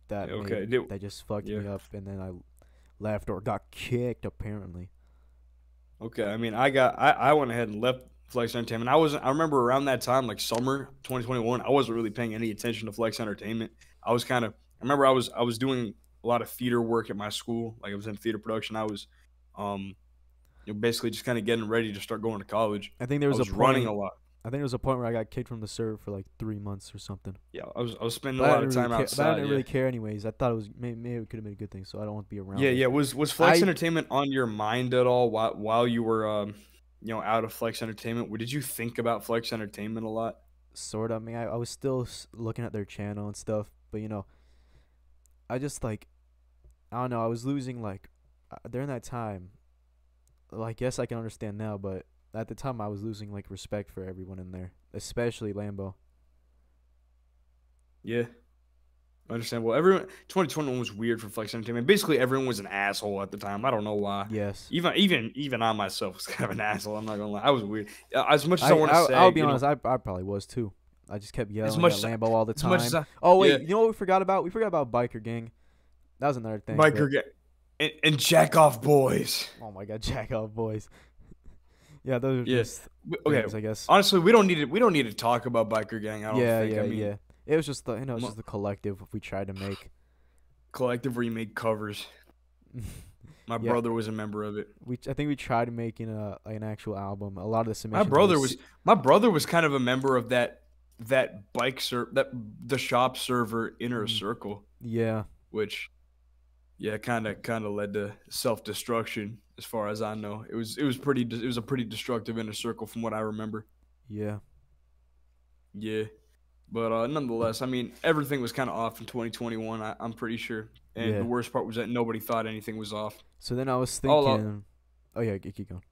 That Yeah, okay, that just fucked me yeah. up, and then I left or got kicked apparently. Okay, I mean, I went ahead and left Flex Entertainment. I remember around that time, like summer 2021, I wasn't really paying any attention to Flex Entertainment. I remember I was doing a lot of theater work at my school. Like I was in theater production. I was, basically just kind of getting ready to start going to college. I think there I was was a point. running a lot. I think there was a point where I got kicked from the server for like 3 months or something. Yeah, I was spending But a I lot of didn't really time care. But I outside. didn't Yeah. really care anyways. I thought it was maybe it could have been a good thing, so I don't want to be around. Yeah, it. yeah. Was Flex I- Entertainment on your mind at all while you were out of Flex Entertainment? Did you think about Flex Entertainment a lot? Sort of. I mean, I was still looking at their channel and stuff, but I just like, I don't know. I was losing like during that time. Well, I guess I can understand now, but at the time I was losing like respect for everyone in there, especially Lambo. Yeah. I understand. Well, 2021 was weird for Flex Entertainment. Basically, everyone was an asshole at the time. I don't know why. Yes. Even I myself was kind of an asshole. I'm not gonna lie. I was weird. As much as I want to say, I'll be honest. I probably was too. I just kept yelling much at as I- Lambo all the as much time. as I- Oh wait, yeah. you know what we forgot about? We forgot about Biker Gang. That was another thing. but- Biker Gang and Jack Off Boys. Oh my God, Jack Off Boys. Yeah, those are Yeah. just Okay. things, I guess. Honestly, we don't need to talk about Biker Gang. I don't Yeah, think. yeah, I mean, yeah. It was just it's Mo- just the collective we tried to make. collective where you make covers. My Yeah. brother was a member of it. I think we tried making an actual album. A lot of the My submissions. brother was kind of a member of that the shop server inner circle, Yeah, which kind of led to self-destruction as far as I know. It was a pretty destructive inner circle from what I remember. yeah, Yeah. But nonetheless, I mean, everything was kind of off in 2021, I'm pretty sure. And Yeah. the worst part was that nobody thought anything was off. So then I was All I'll- thinking. Oh yeah, keep going.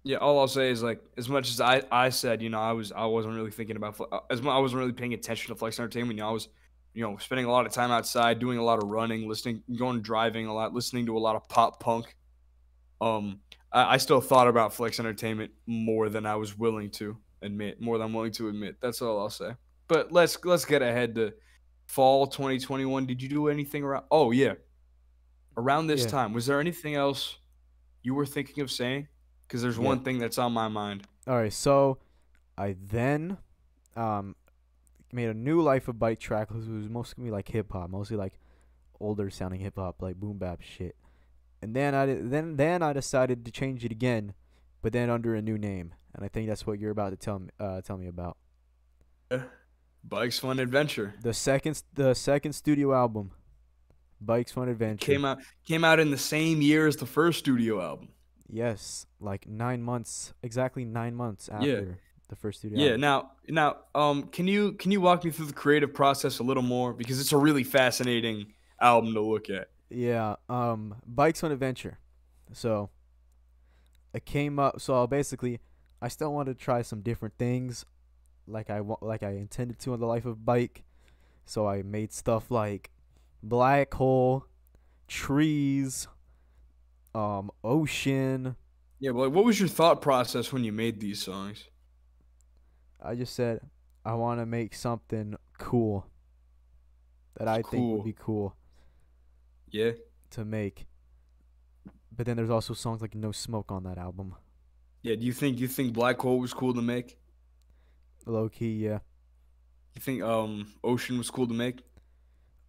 Yeah, all I'll say is like as much as I said, I wasn't really thinking about I wasn't really paying attention to Flex Entertainment. I was, spending a lot of time outside, doing a lot of running, going driving a lot, listening to a lot of pop punk. I still thought about Flex Entertainment more than I was willing to admit, more than I'm willing to admit. That's all I'll say. But let's get ahead to fall 2021. Did you do anything around? Oh yeah, around this Yeah. time, was there anything else you were thinking of saying? Because there's one thing that's on my mind. All right, so I then made a new Life of Bike track. It was mostly gonna be like hip hop, mostly like older sounding hip hop, like boom bap shit. And then I decided to change it again, but then under a new name. And I think that's what you're about to tell me about. Bikes Fun Adventure The second studio album, Bikes Fun Adventure. came out in the same year as the first studio album. Yes, like 9 months, exactly 9 months after Yeah. the first studio Yeah. album. Now, can you walk me through the creative process a little more, because it's a really fascinating album to look at. Yeah, Bikes on Adventure. So it came up. So basically, I still wanted to try some different things, like I intended to on the Life of Bike. So I made stuff like Black Hole, Trees, Ocean. Yeah, but what was your thought process when you made these songs? I just said I want to make something cool that I think would Cool. be cool Yeah. to make. But then there's also songs like No Smoke on that album. Yeah. Do you think Black Hole was cool to make? Low key, yeah. You think Ocean was cool to make?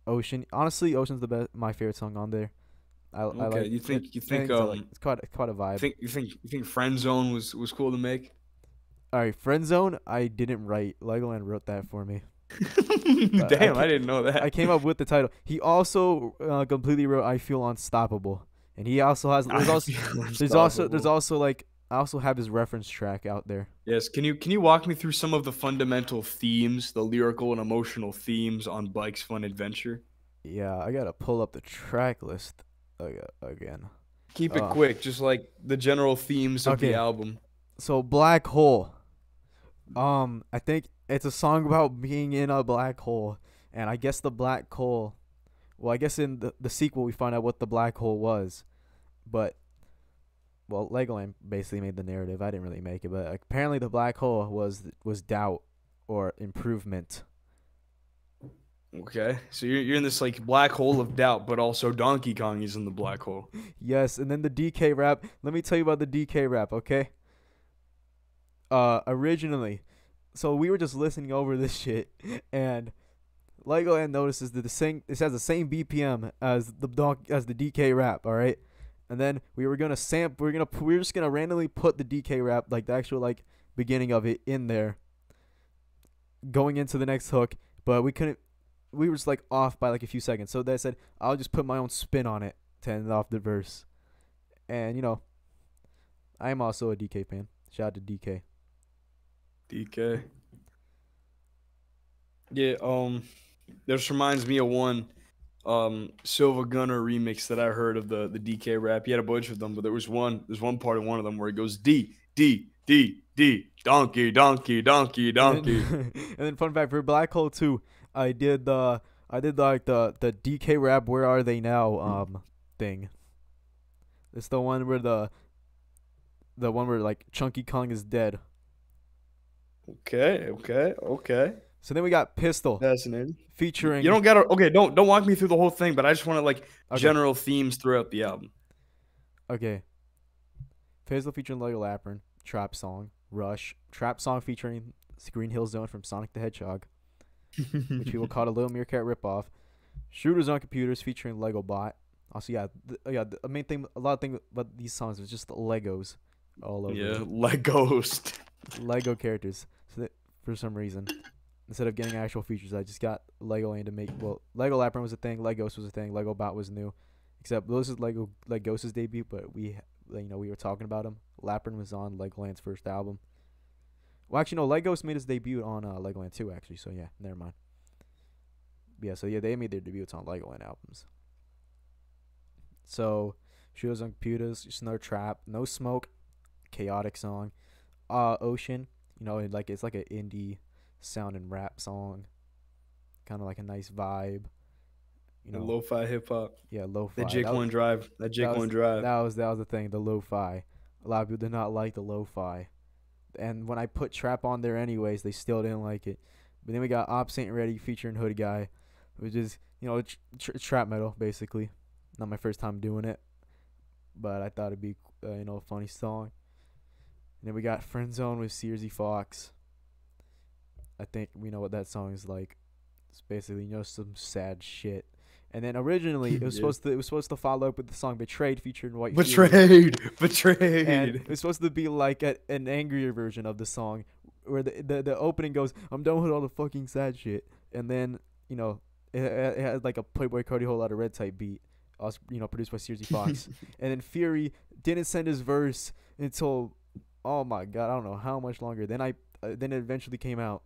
Ocean. Honestly, Ocean's my favorite song on there. I Okay. like. You think It's quite a vibe. you think Friend Zone was cool to make? All right, Friend Zone. I didn't write. Legoland wrote that for me. But Damn, I didn't know that. I came up with the title. He also completely wrote "I Feel Unstoppable," and he also has. There's also like I also have his reference track out there. Yes. Can you walk me through some of the fundamental themes, the lyrical and emotional themes on Bike's Fun Adventure? Yeah, I gotta pull up the track list again. Keep it Uh, quick, just like the general themes of Okay. the album. So Black Hole. I think it's a song about being in a black hole, and I guess the black hole. Well, I guess in the sequel we find out what the black hole was, but well, Legoland basically made the narrative. I didn't really make it, but apparently the black hole was doubt or improvement. Okay, so you're in this like black hole of doubt, but also Donkey Kong is in the black hole. Yes, and then the DK rap. Let me tell you about the DK rap, okay? Originally, so we were just listening over this shit, and Legoland notices that this has the same BPM as the DK rap, all right? And then we were gonna we were just gonna randomly put the DK rap, like the actual like beginning of it, in there, going into the next hook, but we couldn't. We were just like off by like a few seconds, so they said I'll just put my own spin on it to end off the verse. And I am also a DK fan. Shout out to DK. DK. Yeah, this reminds me of one Silva Gunner remix that I heard of the DK rap. He had a bunch of them, but there's one part in one of them where he goes D D D D donkey donkey donkey donkey. And then fun fact for Black Hole 2, I did like the DK rap "Where Are They Now" thing. It's the one where the one where like Chunky Kong is dead. Okay. So then we got Pistol Fascinating. featuring. You don't gotta. Okay, don't walk me through the whole thing, but I just want to like Okay. general themes throughout the album. Okay. Pistol featuring Lego Lapern, trap song. Rush, trap song featuring Green Hill Zone from Sonic the Hedgehog, which people called a Little Meerkat ripoff. Shooters on Computers featuring Lego Bot. Also, the main thing, a lot of things about these songs was just the Legos all over. Yeah, it. Legos. Lego characters. So that, for some reason, instead of getting actual features, I just got Legoland to make. Well, Lego Lapern was a thing, Legos was a thing, Lego Bot was new. Except this is Legos' debut, but we were talking about him. Lapern was on Legoland's first album. Well, actually, no, Legos made his debut on Legoland 2, actually. So yeah, never mind. Yeah, they made their debuts on Legoland albums. So, Shooters on Computers, just another trap, No Smoke, chaotic song. Ocean, it's like an indie sound and rap song, kind of like a nice vibe. Lo-fi hip hop. Yeah, lo-fi. That Jake One Drive. That was the thing, the lo-fi. A lot of people did not like the lo-fi, and when I put trap on there anyways, they still didn't like it. But then we got Ops Ain't Ready featuring Hood Guy, which is trap metal basically. Not my first time doing it, but I thought it'd be a funny song. And then we got Friend Zone with Searsy Fox. I think we know what that song is like. It's basically some sad shit. And then originally Yeah. it was supposed to follow up with the song "Betrayed" featuring White Fury. Betrayed, And betrayed. it was supposed to be like an angrier version of the song, where the opening goes, "I'm done with all the fucking sad shit," and then it had like a Playboy Cardi Whole Lotta Red type beat, produced by Sears Fox, and then Fury didn't send his verse until, oh my god, I don't know how much longer. Then then it eventually came out.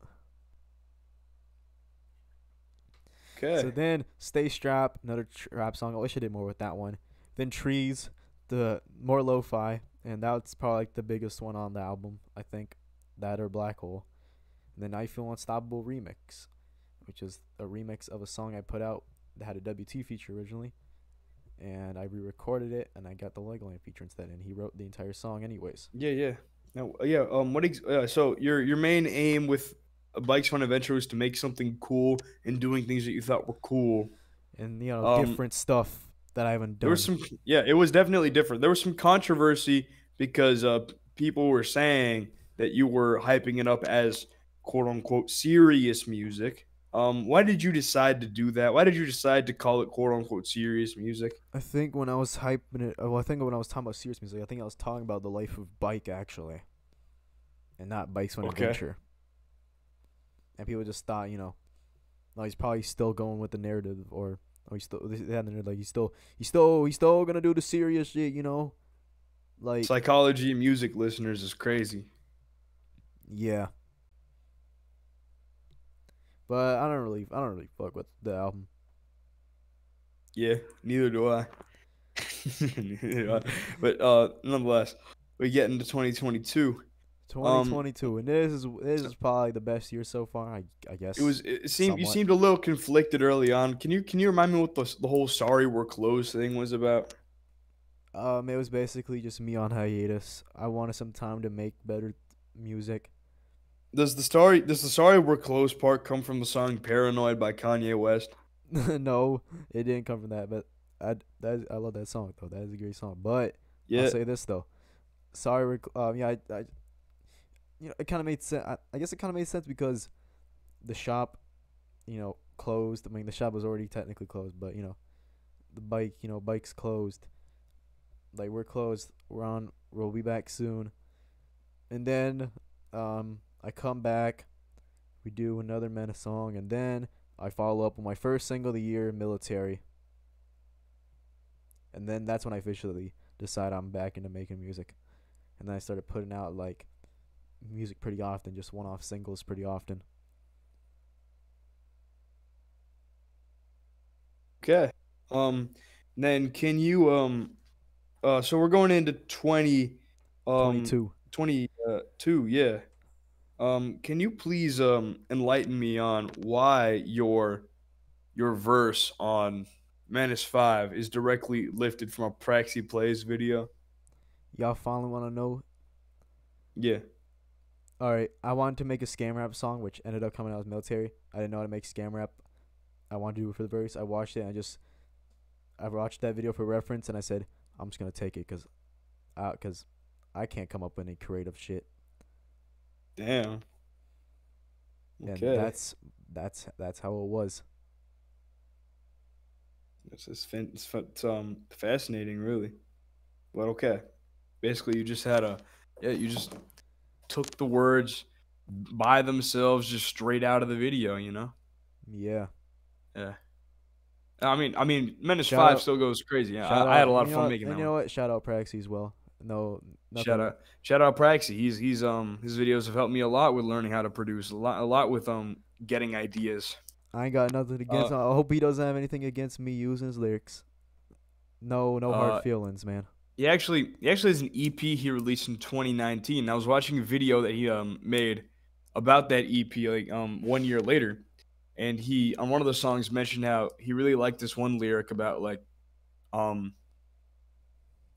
Okay. So then Stay Strapped, another rap song. I wish I did more with that one. Then Trees, the more lo-fi, and that's probably like the biggest one on the album, I think. That or Black Hole. And then I Feel Unstoppable remix, which is a remix of a song I put out that had a WT feature originally. And I re-recorded it, and I got the Legoland feature instead, and he wrote the entire song anyways. Yeah, yeah. No, yeah. So your main aim with Bikes Fun Adventure was to make something cool and doing things that you thought were cool. And Um, different stuff that I haven't There done. was yeah, it was definitely different. There was some controversy because people were saying that you were hyping it up as quote unquote serious music. Why did you decide to do that? Why did you decide to call it quote unquote serious music? I think when I was hyping it, I think when I was talking about serious music, I think I was talking about the life of Bike actually, and not Bikes Fun Okay. Adventure. And people just thought, no, he's probably still going with the narrative, or he's still like he's still gonna do the serious shit, like Psychology and music listeners is crazy. yeah. But I don't really fuck with the album. Yeah, neither do I. Neither do I. But nonetheless, we get into 2022. 2022, and this is probably the best year so far. I guess It seemed you somewhat. seemed a little conflicted early on. Can you remind me what the whole "sorry we're closed" thing was about? It was basically just me on hiatus. I wanted some time to make better music. Does the "sorry we're closed" part come from the song "Paranoid" by Kanye West? No, it didn't come from that, but I love that song though. That is a great song. But Yeah. I'll say this though. Sorry, yeah, it kind of made sense. I guess it kind of made sense because the shop, closed. I mean, the shop was already technically closed, but the bike's closed. Like we're closed. We'll be back soon. And then, I come back. We do another Menace song, and then I follow up with my first single of the year, Military. And then that's when I officially decide I'm back into making music. And then I started putting out like music pretty often, just one-off singles pretty often. Okay. Then can you so we're going into 22. 22, yeah. Can you please enlighten me on why your verse on Menace 5 is directly lifted from a Praxi Plays video? Y'all finally want to know? Yeah. All right, I wanted to make a scam rap song, which ended up coming out as Military. I didn't know how to make scam rap. I wanted to do it for the verse. I watched it, and I watched that video for reference, and I said, I'm just gonna take it because I can't come up with any creative shit. Damn. And Okay. that's how it was. It's fascinating, really. But okay. Basically, you just you just took the words by themselves just straight out of the video, you know? Yeah. Yeah. I mean, Menace Shout 5 out- still goes crazy. Yeah, Shout I had a out- lot of you know fun what- making and that you know one. what? Shout out Praxi as well. No, nothing. Shout out Praxi. He's his videos have helped me a lot with learning how to produce, a lot with getting ideas. I ain't got nothing against. I hope he doesn't have anything against me using his lyrics. No hard feelings, man. He actually has an EP he released in 2019. I was watching a video that he made about that EP like 1 year later, and he on one of the songs mentioned how he really liked this one lyric about like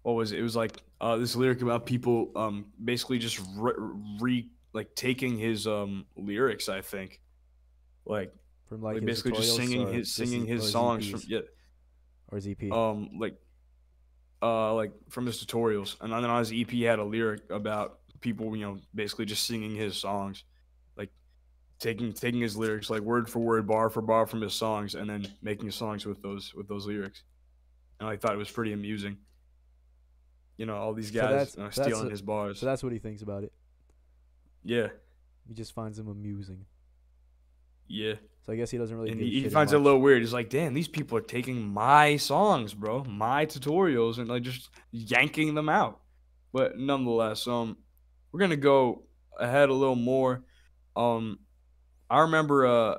what was it? It was like this lyric about people basically just like taking his lyrics, I think. Like From like his basically just tutorials singing his or songs EPs, from yeah or his EP. like from his tutorials, and then on his EP had a lyric about people basically just singing his songs, like taking his lyrics like word for word, bar for bar from his songs, and then making songs with those lyrics. And I thought it was pretty amusing. All these So guys that's stealing his bars. so that's what he thinks about it. Yeah, He just finds them amusing. yeah. So I guess he doesn't really. And give a he shit finds it a much. little weird. He's like, damn, these people are taking my songs, bro, my tutorials, and like just yanking them out. But nonetheless, we're gonna go ahead a little more. Um, I remember, I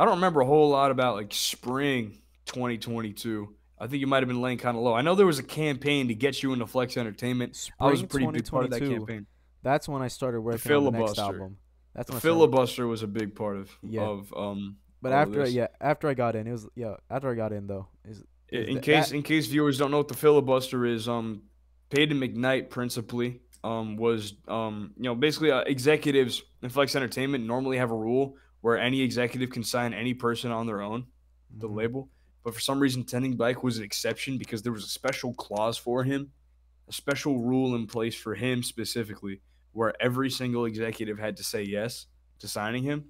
don't remember a whole lot about like spring 2022. I think you might have been laying kind of low. I know there was a campaign to get you into Flex Entertainment. I was a Spring pretty big part of that 2022. campaign. That's when I started The working on the next filibuster. album. That's The when I started. filibuster was a big part of Yeah. But all after this. after I got in, it was after I got in though is In case viewers don't know what the filibuster is, Payton McKnight principally was basically executives in Flex Entertainment normally have a rule where any executive can sign any person on their own, the Mhm. label. But for some reason, Tending Bike was an exception because there was a special clause for him, a special rule in place for him specifically, where every single executive had to say yes to signing him.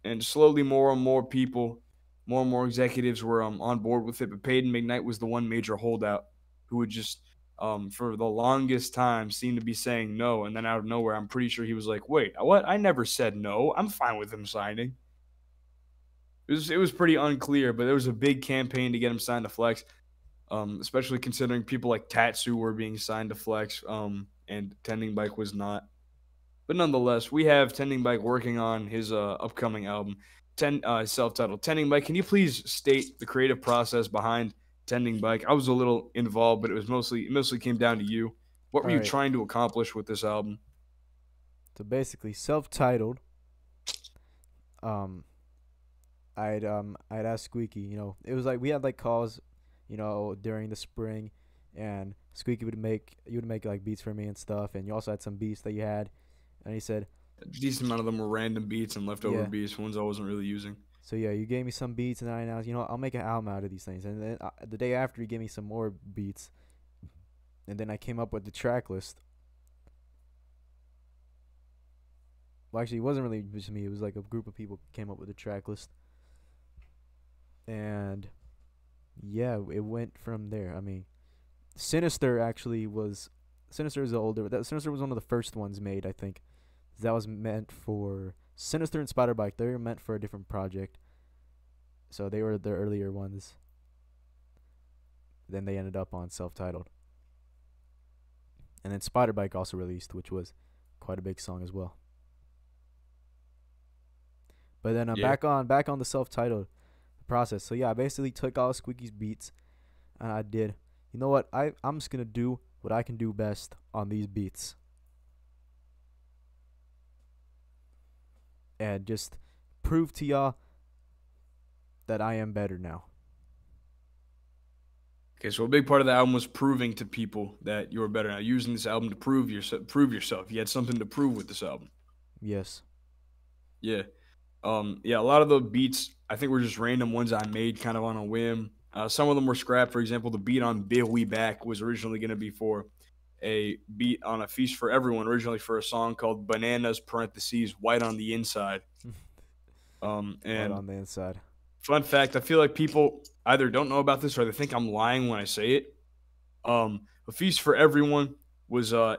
And slowly more and more people, more and more executives were on board with it. But Payton McKnight was the one major holdout who would just, for the longest time, seem to be saying no. And then out of nowhere, I'm pretty sure he was like, wait, what? I never said no. I'm fine with him signing. It was pretty unclear, but there was a big campaign to get him signed to Flex, especially considering people like Tatsu were being signed to Flex, and Tending Bike was not. But nonetheless, we have Tending Bike working on his upcoming album, self-titled. Tending Bike, can you please state the creative process behind Tending Bike? I was a little involved, but it mostly came down to you. What were you Alright. trying to accomplish with this album? So basically, self-titled. I'd ask Squeaky. It was like we had like calls, during the spring, and Squeaky would make like beats for me and stuff, and you also had some beats that you had, and he said, A decent amount of them were random beats and leftover Yeah. beats, ones I wasn't really using. so yeah, you gave me some beats, and then I announced, I'll make an album out of these things, and then the day after, he gave me some more beats, and then I came up with the track list. Well, actually, it wasn't really just me. It was like a group of people came up with the track list. And yeah, it went from there. I mean, Sinister is older. Sinister was one of the first ones made, I think. That was meant for Sinister and Spider Bike. They were meant for a different project. So they were the earlier ones. Then they ended up on self-titled. And then Spider Bike also released, which was quite a big song as well. But then Yeah. back on the self-titled process. So yeah, I basically took all Squeaky's beats, and I did. You know what? I'm just gonna do what I can do best on these beats, and just prove to y'all that I am better now. Okay, so a big part of the album was proving to people that you were better now. Using this album to prove yourself. You had something to prove with this album. Yes. Yeah. A lot of the beats I think were just random ones I made kind of on a whim. Some of them were scrapped. For example, the beat on Bill We Back was originally going to be for a beat on A Feast for Everyone, originally for a song called Bananas parentheses White on the Inside. Right And on the inside. fun fact, I feel like people either don't know about this or they think I'm lying when I say it. A Feast for Everyone was I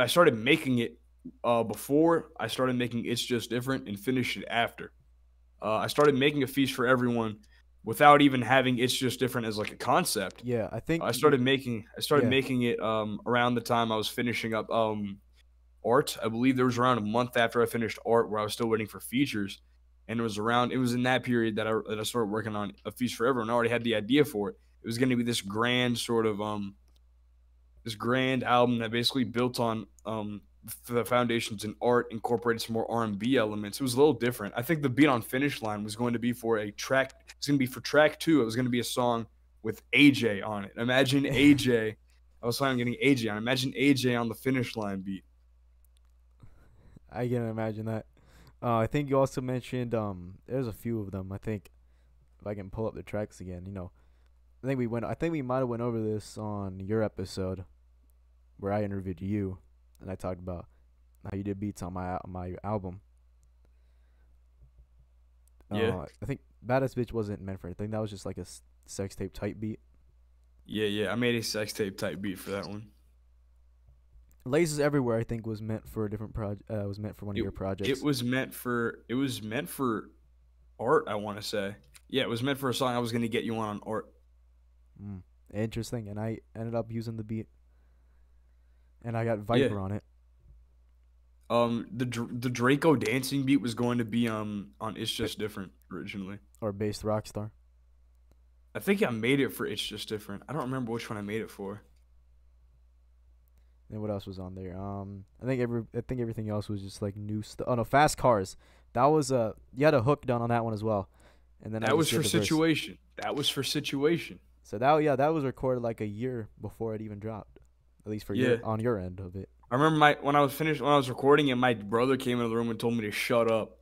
started making it before I started making It's Just Different and finished it after. I started making A Feast for Everyone without even having It's Just Different as like a concept. Yeah, I think I started making Yeah. making it around the time I was finishing up Art. I believe there was around a month after I finished Art where I was still waiting for features. And it was in that period that I started working on A Feast for Everyone. I already had the idea for it. It was going to be this grand sort of this grand album that basically built on the foundations in Art, incorporated some more R&B elements. It was a little different. I think the beat on Finish Line was going to be for a track. It's going to be for track 2. It was going to be a song with AJ on it. Imagine AJ. I was planning on getting AJ on. Imagine AJ on the Finish Line beat. I can imagine that. I think you also mentioned there's a few of them. I think if I can pull up the tracks again, I think we might have went over this on your episode where I interviewed you and I talked about how you did beats on my album. Yeah. I think Baddest Bitch wasn't meant for it. I think that was just like a sex tape type beat. Yeah. I made a sex tape type beat for that one. Lasers Everywhere, I think, was meant for a different project. Was meant for one of It your projects. it was meant for art, I want to say. Yeah, it was meant for a song I was gonna get you on art. Mm, interesting. And I ended up using the beat, and I got Yeah. Viper on it. The Draco dancing beat was going to be on It's Just Different originally. Or Based Rockstar. I think I made it for It's Just Different. I don't remember which one I made it for. And what else was on there? I think everything else was just like new stuff. Oh no, Fast Cars. That was you had a hook done on that one as well. And then That was for Situation. That was for Situation. So that was recorded like a year before it even dropped. At least for Yeah. on your end of it. I remember when I was recording it, my brother came into the room and told me to shut up.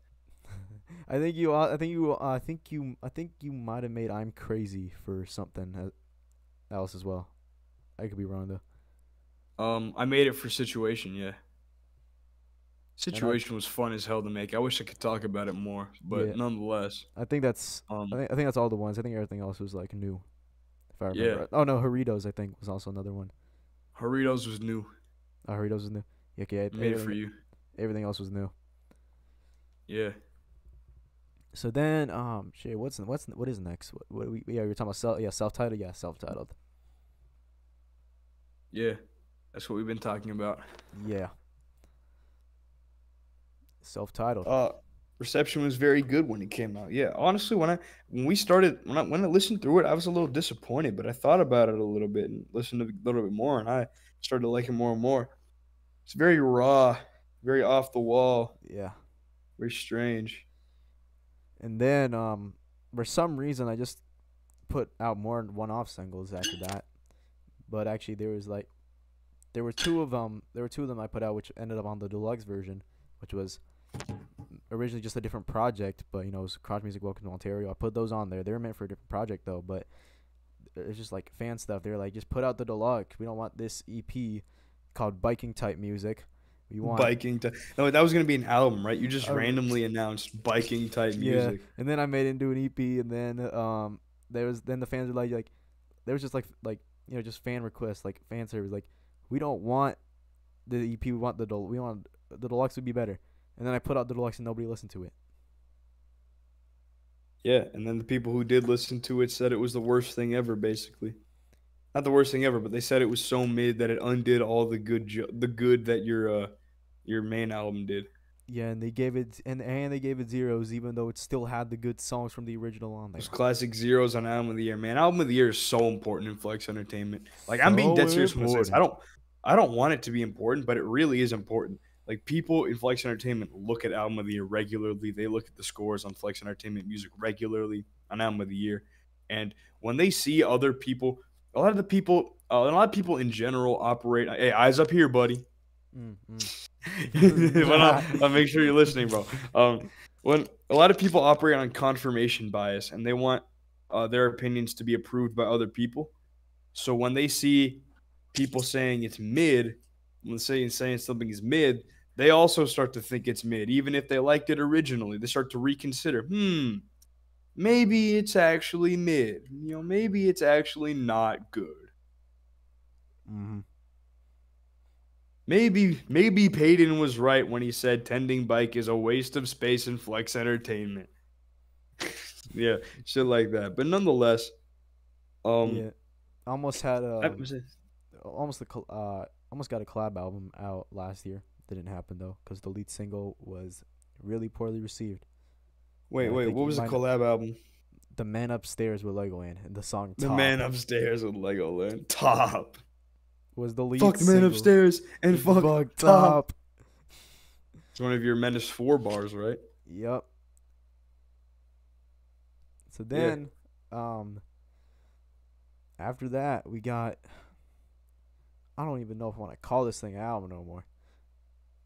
I think you might have made I'm Crazy for something else as well. I could be wrong though. I made it for Situation, yeah. Situation was fun as hell to make. I wish I could talk about it more, but Yeah. nonetheless. I think that's Um, I think that's all the ones. I think everything else was like new. If I remember. Yeah. Oh no, Doritos I think was also another one. Doritos was new. Oh, Doritos was new. Yeah, okay, Made it for you. everything else was new. Yeah. So then, shit, what is next? What we we're talking about self-titled, self-titled. Yeah. That's what we've been talking about. Yeah. Self-titled. Reception was very good when it came out. Yeah, honestly, when I listened through it, I was a little disappointed, but I thought about it a little bit and listened to it a little bit more, and I started to like it more and more. It's very raw, very off the wall, Yeah. very strange. And then for some reason I just put out more one-off singles after that. But actually there were two of them I put out which ended up on the deluxe version, which was originally just a different project, but it was Crotch Music Welcome to Ontario. I put those on there. They were meant for a different project though, but it's just like fan stuff. They're like, just put out the deluxe. We don't want this EP called Biking Type Music. We want Biking type. No, that was gonna be an album, right? You just randomly announced biking type music. Yeah, and then I made it into an EP, and then the fans were like there was just like just fan requests, like fan service, like we don't want the EP, we want the deluxe would be better. And then I put out the deluxe and nobody listened to it. Yeah, and then the people who did listen to it said it was the worst thing ever, basically. Not the worst thing ever, but they said it was so mid that it undid all the good that your main album did. Yeah, and they gave it they gave it zeros, even though it still had the good songs from the original on there. Those classic zeros on Album of the Year, man. Album of the Year is so important in Flex Entertainment. Like, I'm being dead serious when I say this. I don't want it to be important, but it really is important. Like, people in Flex Entertainment look at Album of the Year regularly. They look at the scores on Flex Entertainment Music regularly on Album of the Year. And when they see other people, a lot of people in general operate. Hey, eyes up here, buddy. I'll make sure you're listening, bro. When a lot of people operate on confirmation bias and they want their opinions to be approved by other people, so when they see people saying it's mid, when saying something is mid, they also start to think it's mid, even if they liked it originally. They start to reconsider. Maybe it's actually mid. Maybe it's actually not good. Mm-hmm. Maybe Peyton was right when he said tending bike is a waste of space in Flex Entertainment. Yeah, shit like that. But nonetheless, yeah, almost had almost got a collab album out last year. Didn't happen though, because the lead single was really poorly received. Wait, what was the collab album? The Man Upstairs with Legoland and the song Top. The Man Upstairs with Legoland. Top. Was the lead fuck the single. Man Upstairs and fuck Top. It's one of your Menace 4 bars, right? Yep. So then, after that, we got, I don't even know if I want to call this thing an album no more.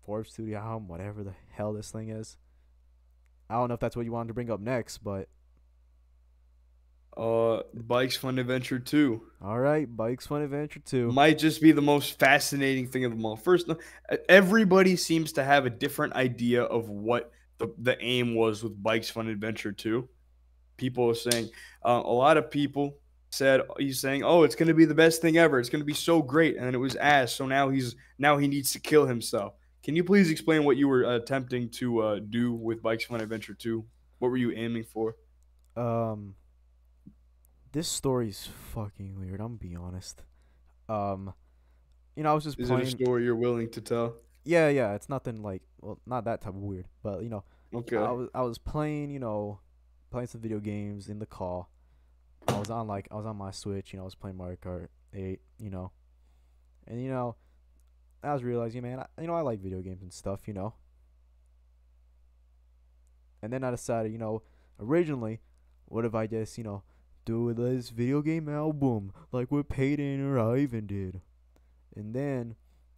Forbes Studio album, whatever the hell this thing is. I don't know if that's what you wanted to bring up next, but. Bikes Fun Adventure 2. All right, Bikes Fun Adventure 2. Might just be the most fascinating thing of them all. First, everybody seems to have a different idea of what the aim was with Bike's Fun Adventure 2. People are saying, a lot of people said he's saying, "Oh, it's going to be the best thing ever. It's going to be so great," and then it was ass. So now he needs to kill himself. Can you please explain what you were attempting to do with Bike's Fun Adventure 2? What were you aiming for? Um, this story's fucking weird. I'm gonna be honest. Um, I was just Is it a playing. story you're willing to tell? Yeah, yeah. It's nothing like, well, not that type of weird, but Okay. I was playing, playing some video games in the car. I was on my Switch, I was playing Mario Kart 8, and I was realizing, man, I like video games and stuff. And then I decided, originally, what if I just, do this video game album like what Peyton or Ivan did? And then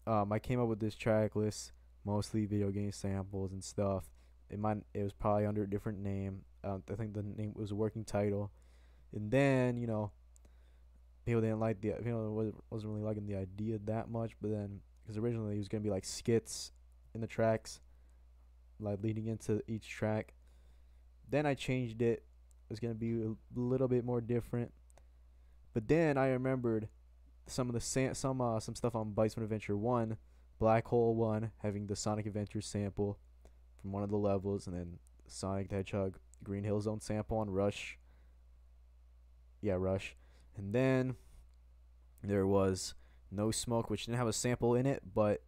I came up with this track list, mostly video game samples and stuff. It was probably under a different name. I think the name was a working title. And then, people didn't like wasn't really liking the idea that much. But then, because originally it was gonna be like skits in the tracks, like leading into each track. Then I changed it. It was gonna be a little bit more different. But then I remembered some of the some stuff on Bike's Fun Adventure 1, Black Hole 1, having the Sonic Adventure sample from one of the levels, and then Sonic the Hedgehog Green Hill Zone sample on Rush. Yeah, Rush. And then there was No Smoke, which didn't have a sample in it, but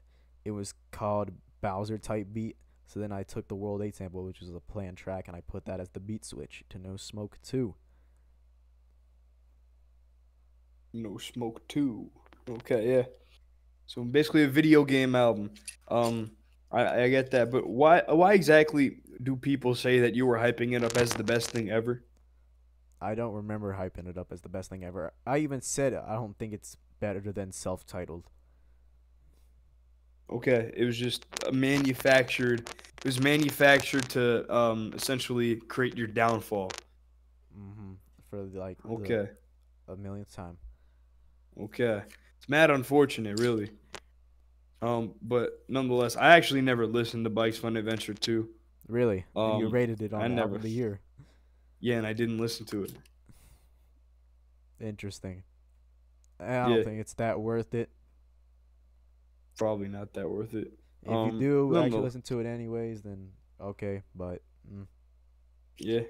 it was called Bowser Type Beat. So then I took the World 8 sample, which was a planned track, and I put that as the beat switch to No Smoke 2. No Smoke 2. Okay, yeah. So basically a video game album. I get that, but why exactly do people say that you were hyping it up as the best thing ever? I don't remember hyping it up as the best thing ever. I even said I don't think it's better than self-titled. Okay, it was just manufactured. It was manufactured to essentially create your downfall. Mm-hmm. For like Okay, the millionth time. okay. It's mad unfortunate, really. But nonetheless, I actually never listened to Bike's Fun Adventure 2. Really? And you rated it I on the album never. of the year. Yeah, and I didn't listen to it. Interesting. I Yeah, don't think it's that worth it. probably not that worth it. If you do actually Nonetheless, listen to it anyways, then okay. But yeah.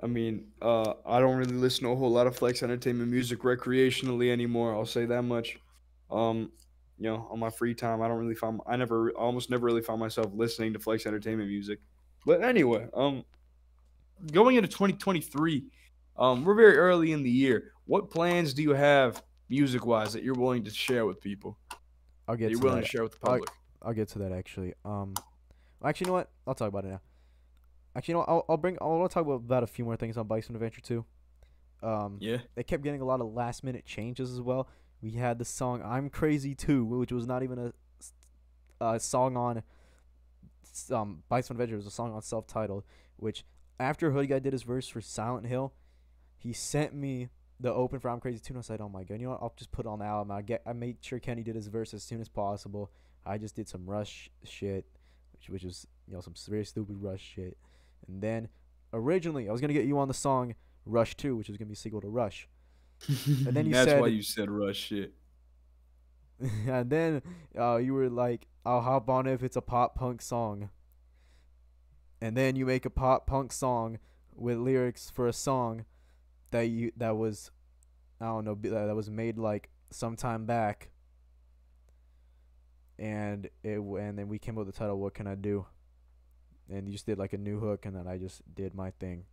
I mean, I don't really listen to a whole lot of Flex Entertainment music recreationally anymore. I'll say that much. Um, on my free time, I almost never really found myself listening to Flex Entertainment music. But anyway, going into 2023, we're very early in the year. What plans do you have music-wise that you're willing to share with people? I'll That get you're to willing that. to share with the I'll public? I'll get to that actually. Actually, you know what? I'll talk about it now. Actually, I want to talk about a few more things on Bike's Fun Adventure 2. Yeah. They kept getting a lot of last minute changes as well. We had the song "I'm Crazy Too," which was not even a song on Bike's Fun Adventure. It was a song on self-titled. Which after Hoodie Guy did his verse for Silent Hill, he sent me the open for "I'm Crazy Too," and I said, "Oh my god, you know what? I'll just put it on the album." I made sure Kenny did his verse as soon as possible. I just did some Rush shit, which was some very stupid Rush shit. And then originally I was gonna get you on the song Rush 2, which was gonna be a sequel to Rush. And then you That's why said, you said Rush shit. and then you were like, "I'll hop on it if it's a pop punk song." And then you make a pop punk song with lyrics for a song that was, I don't know, that was made like some time back. And then we came up with the title "What Can I Do?" And you just did like a new hook, and then I just did my thing,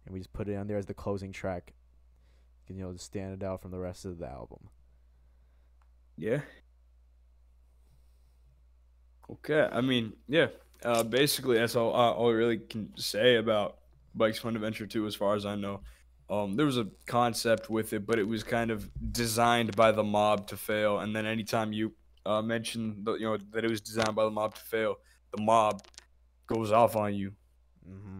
and we just put it on there as the closing track, and to stand it out from the rest of the album. Yeah. Okay. I mean, yeah. Basically, that's all I really can say about Bike's Fun Adventure 2, as far as I know. There was a concept with it, but it was kind of designed by the mob to fail. And then anytime you mention that it was designed by the mob to fail, the mob goes off on you. Mm-hmm.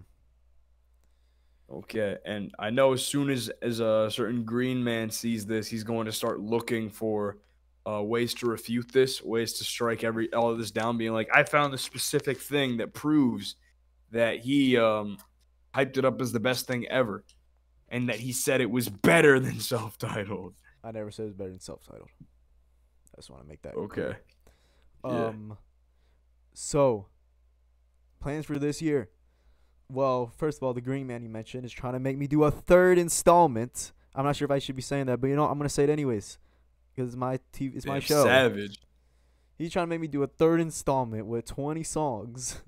Okay, and I know as soon as a certain green man sees this, he's going to start looking for ways to refute this, ways to strike all of this down, being like, I found the specific thing that proves that he hyped it up as the best thing ever, and that he said it was better than self-titled. I never said it was better than self-titled. I just want to make that Okay. clear. So, plans for this year. Well, first of all, the Green Man you mentioned is trying to make me do a third installment. I'm not sure if I should be saying that, but you know, I'm gonna say it anyways, because it's my TV, it's my show. Savage. He's trying to make me do a third installment with 20 songs.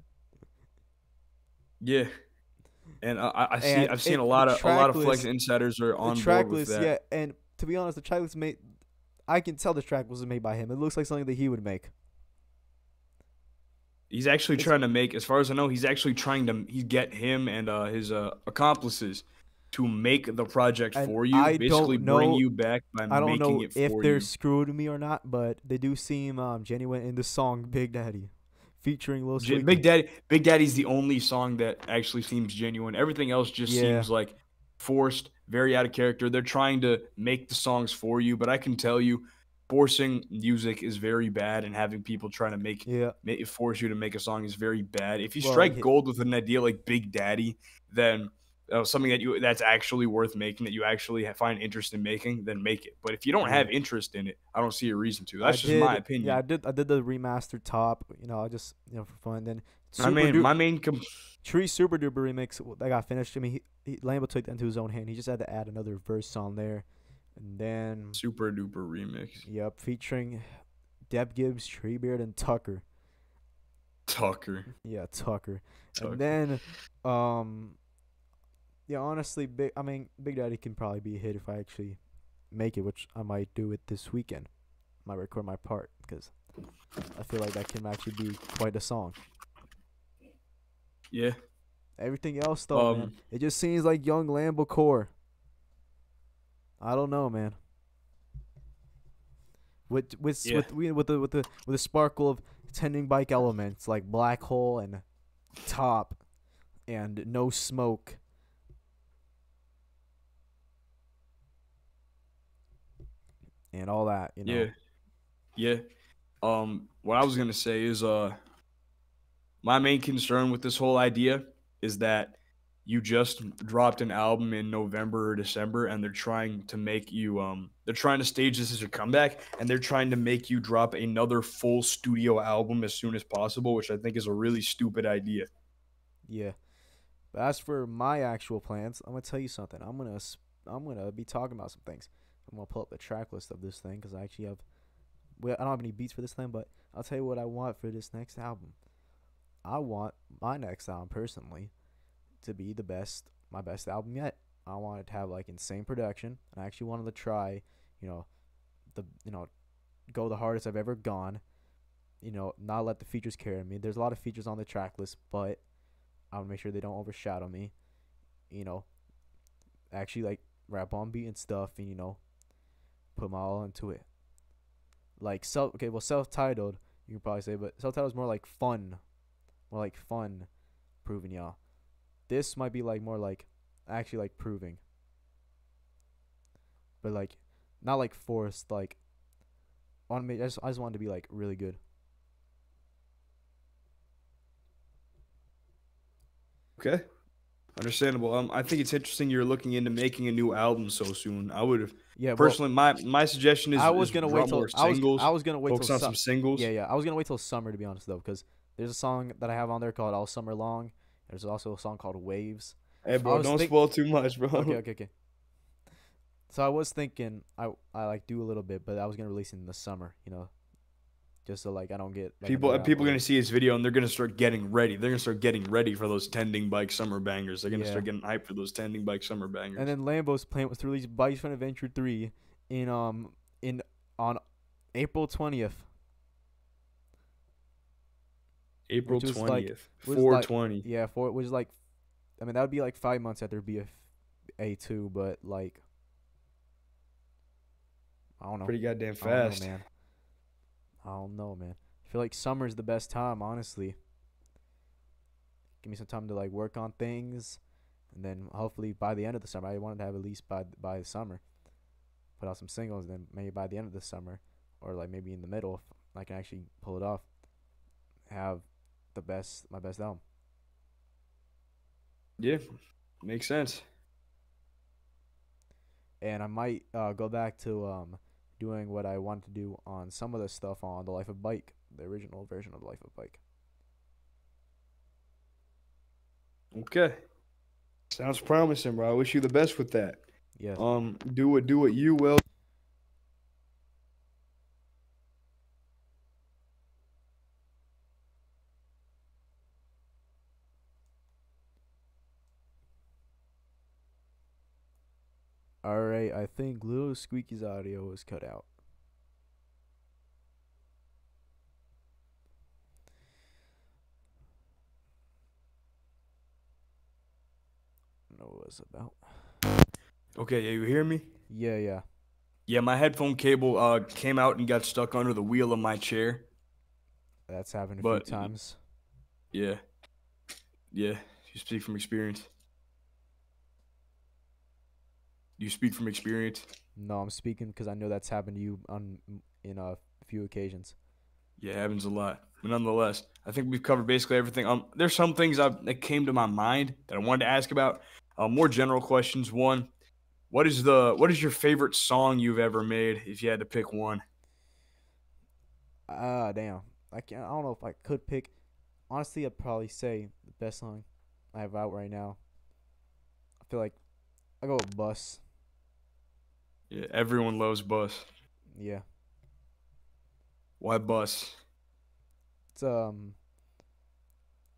Yeah. And I've seen a lot of Flex insiders are on board with that. Yeah, and to be honest, the track list I can tell the track wasn't made by him. It looks like something that he would make. He's actually trying to make, as far as I know, he's actually trying to get him and his accomplices to make the project for you. Basically bring you back by making it for you. I don't know if they're screwing me or not, but they do seem genuine in the song Big Daddy, featuring Lil Sweet. Big Daddy's the only song that actually seems genuine. Everything else just seems like forced, very out of character. They're trying to make the songs for you, but I can tell you, forcing music is very bad, and having people trying to force you to make a song is very bad. If you strike gold with an idea like Big Daddy, then something that's actually worth making, that you actually find interest in making, then make it. But if you don't have interest in it, I don't see a reason to. That's just my opinion. Yeah, I did the remastered top, I just for fun. Then Tree Super Duper remix that got finished. I mean, Lambo took that into his own hand. He just had to add another verse on there. And then Super Duper remix. Yep, featuring Deb Gibbs, Treebeard, and Tucker. Yeah, Tucker. And then honestly, Big Daddy can probably be a hit if I actually make it, which I might do it this weekend. I might record my part, because I feel like that can actually be quite a song. Yeah. Everything else though, man, it just seems like young Lambo core. I don't know, man. With the sparkle of tending bike elements like Black Hole and Top and No Smoke. And all that, Yeah. What I was gonna say is my main concern with this whole idea is that you just dropped an album in November or December, and they're trying to make you they're trying to stage this as a comeback, and they're trying to make you drop another full studio album as soon as possible, which I think is a really stupid idea. Yeah. But as for my actual plans, I'm gonna tell you something. I'm gonna be talking about some things. I'm gonna pull up the track list of this thing, because I actually have I don't have any beats for this thing, but I'll tell you what I want for this next album. I want my next album personally to be my best album yet. I want it to have like insane production. I actually wanted to try, go the hardest I've ever gone. Not let the features carry me. There's a lot of features on the track list, but I want to make sure they don't overshadow me. Actually like rap on beat and stuff, and put my all into it. Like self-titled, you can probably say, but self-titled is more like fun, proving y'all. This might be like more like actually like proving, but like not like forced. Like on me, I just wanted to be like really good. Okay, understandable. I think it's interesting you're looking into making a new album so soon. I would have personally. My suggestion is I was gonna wait till singles. I was gonna wait focus till on some singles. Yeah. I was gonna wait till summer, to be honest, though, because there's a song that I have on there called All Summer Long. There's also a song called Waves. Hey, bro, don't spoil too much, bro. Okay. So I was thinking I like do a little bit, but I was gonna release it in the summer, just so like I don't get like, people gonna see his video, and they're gonna start getting ready. They're gonna start getting ready for those tending bike summer bangers. They're gonna start getting hyped for those tending bike summer bangers. And then Lambo's plan was to release Bikes Fun Adventure 3 on April 20th. April 20th, 420. Yeah, which is like, I mean, that would be like 5 months after BFA2, but like, I don't know. Pretty goddamn fast. I don't know, man. I feel like summer's the best time, honestly. Give me some time to like work on things, and then hopefully by the end of the summer, I wanted to have at least by the summer, put out some singles, and then maybe by the end of the summer, or like maybe in the middle, if I can actually pull it off, have my best album. Yeah, makes sense. And I might go back to doing what I wanted to do on some of the stuff on The Life of Bike, the original version of The Life of Bike. Okay. Sounds promising, bro. I wish you the best with that. Yes. Do what you will. All right, I think Little Squeaky's audio was cut out. I don't know what it was about. Okay, yeah, you hear me? Yeah. Yeah, my headphone cable came out and got stuck under the wheel of my chair. That's happened a But- few times. Yeah. Yeah, you speak from experience. You speak from experience. No, I'm speaking because I know that's happened to you in a few occasions. Yeah, it happens a lot. But nonetheless, I think we've covered basically everything. There's some things that came to my mind that I wanted to ask about. More general questions. One, what is your favorite song you've ever made? If you had to pick one. Damn. I don't know if I could pick. Honestly, I'd probably say the best song I have out right now. I feel like I go with Bus. Yeah, everyone loves Bus. Yeah. Why Bus?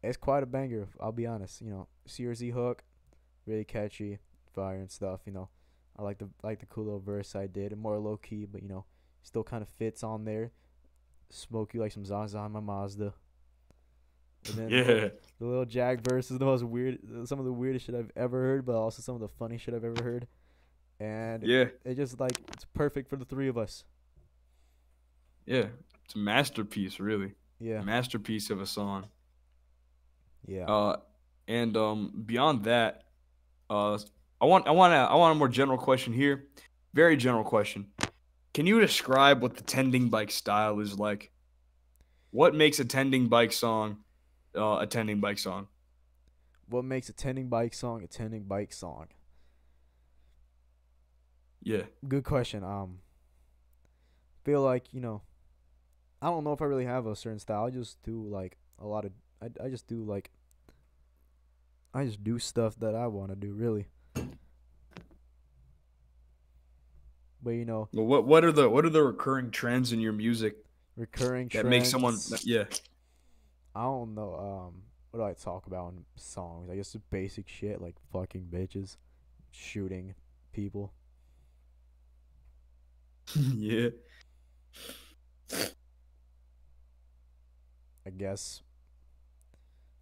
It's quite a banger. I'll be honest. You know, CRZ hook, really catchy, fire and stuff. You know, I like the cool little verse I did, and more low key, but you know, still kind of fits on there. Smoke you like some Zaza in my Mazda. And then Yeah. the little Jag verse is some of the weirdest shit I've ever heard, but also some of the funny shit I've ever heard. And Yeah. it just like it's perfect for the three of us. Yeah. It's a masterpiece, really. Yeah. Masterpiece of a song. Yeah. And beyond that, I want a more general question here. Very general question. Can you describe what the tending bike style is like? What makes a tending bike song a tending bike song? What makes a tending bike song a tending bike song? Yeah. Good question. Feel like, you know, I don't know if I really have a certain style. I just do like a lot of I just do like I just do stuff that I want to do, really. But you know, Well, what are the recurring trends in your music recurring that make someone? trends, Yeah. I don't know. What do I talk about in songs? I guess the basic shit like fucking bitches, shooting people. Yeah. I guess.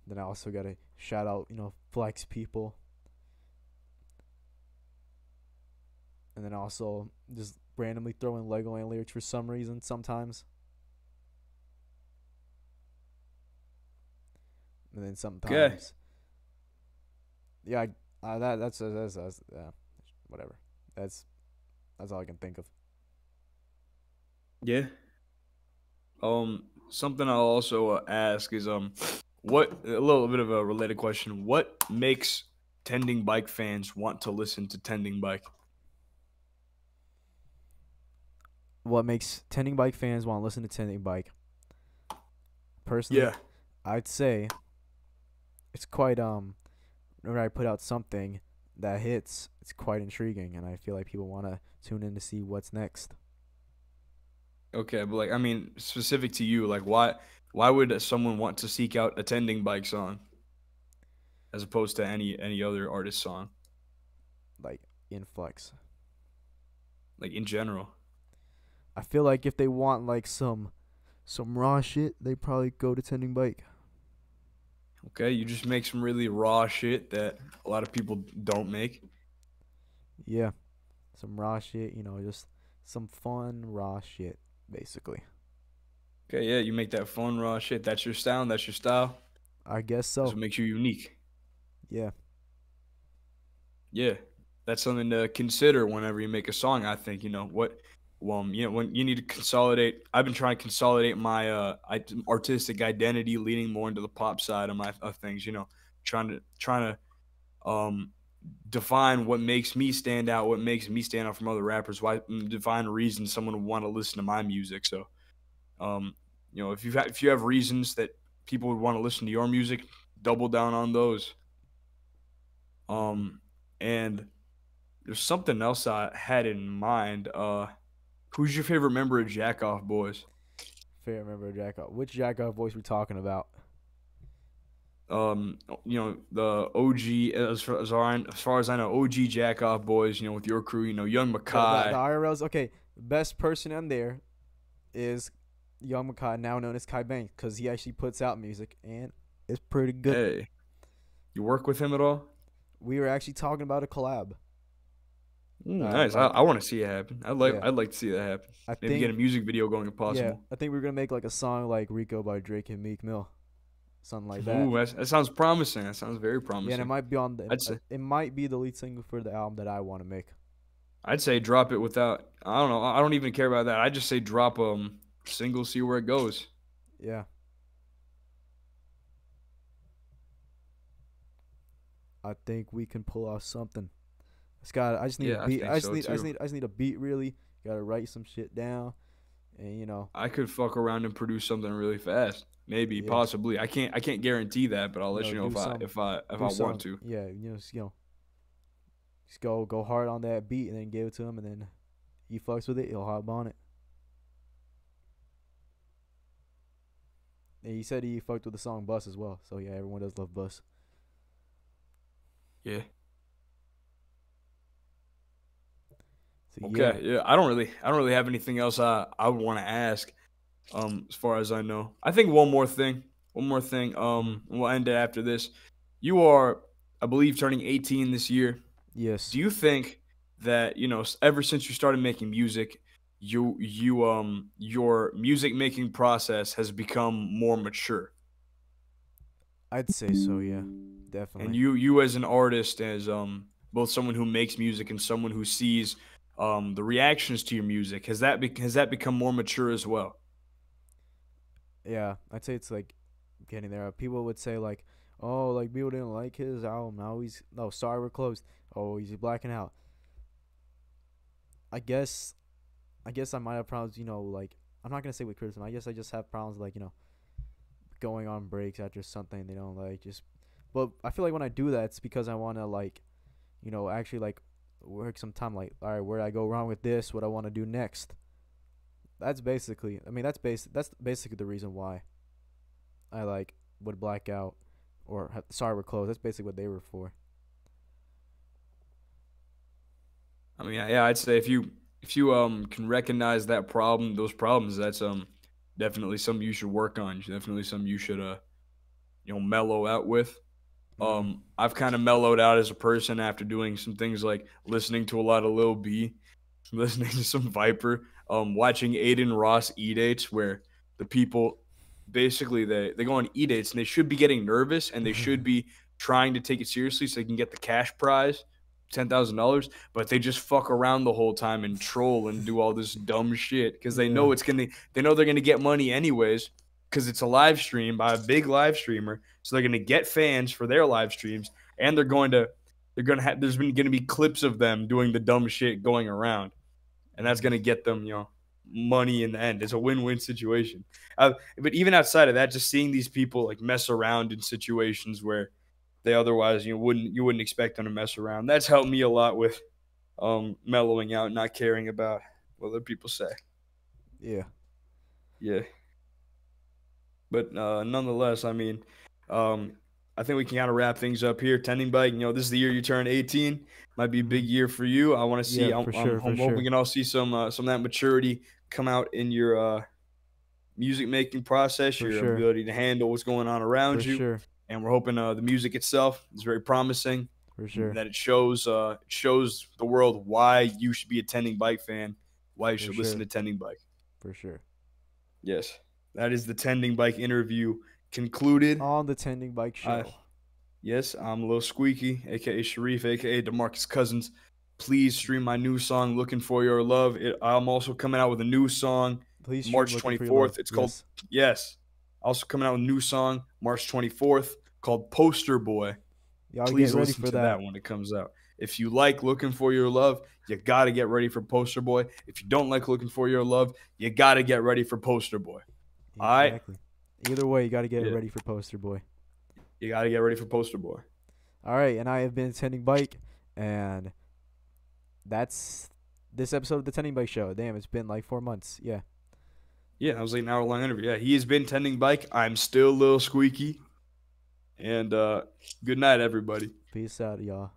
Then I also gotta shout out, you know, flex people. And then also just randomly throw in Legoland lyrics for some reason sometimes. And then sometimes. Yeah, that's whatever. That's all I can think of. Yeah. Something I'll also ask is what a little bit of a related question. What makes tending bike fans want to listen to tending bike? What makes tending bike fans want to listen to tending bike? Personally, Yeah. I'd say it's quite whenever I put out something that hits, it's quite intriguing, and I feel like people want to tune in to see what's next. Okay, but like I mean, specific to you, like why would someone want to seek out a tending bike song as opposed to any other artist song? Like influx. Like in general. I feel like if they want like some raw shit, they probably go to tending bike. Okay, you just make some really raw shit that a lot of people don't make. Yeah, some raw shit. You know, just some fun raw shit, basically. Okay, yeah, you make that fun raw shit. That's your style. That's your style. I guess so. That's what makes you unique. Yeah. Yeah, that's something to consider whenever you make a song. I think what when you need to consolidate. I've been trying to consolidate my artistic identity, leaning more into the pop side of my of things. Trying to define what makes me stand out, what makes me stand out from other rappers. Why define reasons someone would want to listen to my music. So, if you have reasons that people would want to listen to your music, double down on those. And there's something else I had in mind. Who's your favorite member of Jack Off Boys? Favorite member of Jack Off. Which Jack Off voice we talking about? The OG, as far as I know, OG Jack Off Boys, with your crew, Young The Makai. IRLs. Okay, best person in there is Young Makai, now known as Kai Banks, because he actually puts out music and it's pretty good. Hey, you work with him at all? We were actually talking about a collab. Nice. I want to see it happen. I'd like to see that happen. I Maybe get a think, music video going if possible. yeah, I think we're gonna make like a song like Rico by Drake and Meek Mill, something like that. Ooh, that sounds promising. That sounds very promising. Yeah, and it might be on the. I'd say- It might be the lead single for the album that I want to make. I'd say drop it without. I don't know. I don't even care about that. I just say drop single, see where it goes. Yeah. I think we can pull off something. I just need Yeah, a I beat. think I just so, need too. I just need a beat really. Gotta write some shit down. And I could fuck around and produce something really fast. Maybe, Yeah. possibly. I can't guarantee that, but I'll let you know do some- if I do some- want to. Yeah, just go hard on that beat and then give it to him, and then he fucks with it, he'll hop on it. And he said he fucked with the song Bus as well. So yeah, everyone does love Bus. Yeah. So, Okay. Yeah. I don't really have anything else I would want to ask. As far as I know, I think one more thing. We'll end it after this. You are, I believe, turning 18 this year. Yes. Do you think that ever since you started making music, your music making process has become more mature? I'd say so, yeah. Definitely. And you as an artist, as both someone who makes music and someone who sees the reactions to your music, has that become more mature as well? Yeah, I'd say it's like getting there. People would say like, "Oh, like people didn't like his album. Now sorry, we're closed. Oh, he's blacking out." I guess I might have problems. Like I'm not gonna say with criticism. I guess I just have problems like going on breaks after something they don't like. But I feel like when I do that, it's because I want to like, actually like work some time. Like, all right, where did I go wrong with this? What I want to do next. That's basically. I mean, that's basically the reason why I like would black out or sorry, we're closed. That's basically what they were for. I mean, yeah, I'd say if you can recognize those problems, that's definitely something you should work on. Definitely something you should mellow out with. I've kind of mellowed out as a person after doing some things like listening to a lot of Lil B, listening to some Viper, watching Aiden Ross E-Dates, where the people basically they go on E-Dates and they should be getting nervous and they should be trying to take it seriously so they can get the cash prize, $10,000, but they just fuck around the whole time and troll and do all this dumb shit because they know they're gonna get money anyways because it's a live stream by a big live streamer, so they're gonna get fans for their live streams and there's gonna be clips of them doing the dumb shit going around, and that's gonna get them money in the end. It's a win-win situation. But even outside of that, just seeing these people like mess around in situations where they otherwise you wouldn't expect them to mess around. That's helped me a lot with mellowing out, not caring about what other people say. Yeah. Yeah. But nonetheless, I mean, I think we can kind of wrap things up here. Tending Bike, this is the year you turn 18. Might be a big year for you. I want to see. Yeah, I'm for sure. hoping we can all see some of that maturity come out in your music making process, For your sure. ability to handle what's going on around For you. sure. And we're hoping the music itself is very promising. For sure. That it shows the world why you should be a Tending Bike fan, why you should listen to Tending Bike. For sure. Yes, that is the Tending Bike interview concluded. On the Tending Bike Show. Yes, I'm Lil Squeaky, a.k.a. Sharif, a.k.a. DeMarcus Cousins. Please stream my new song, Looking for Your Love. I'm also coming out with a new song Please stream March Looking for Your Love. 24th. It's called, Yes. yes. Also coming out with a new song March 24th called Poster Boy. Y'all Please get ready listen for to that when it comes out. If you like Looking for Your Love, you got to get ready for Poster Boy. If you don't like Looking for Your Love, you got to get ready for Poster Boy. All right? Exactly. Either way, you got to get Yeah. ready for Poster Boy. You got to get ready for Poster Boy. All right, and I have been Tending Bike, and that's this episode of the Tending Bike Show. Damn, it's been like 4 months. Yeah. Yeah, that was like an hour-long interview. Yeah, he has been Tending Bike. I'm still Lil Squeaky. And good night, everybody. Peace out, y'all.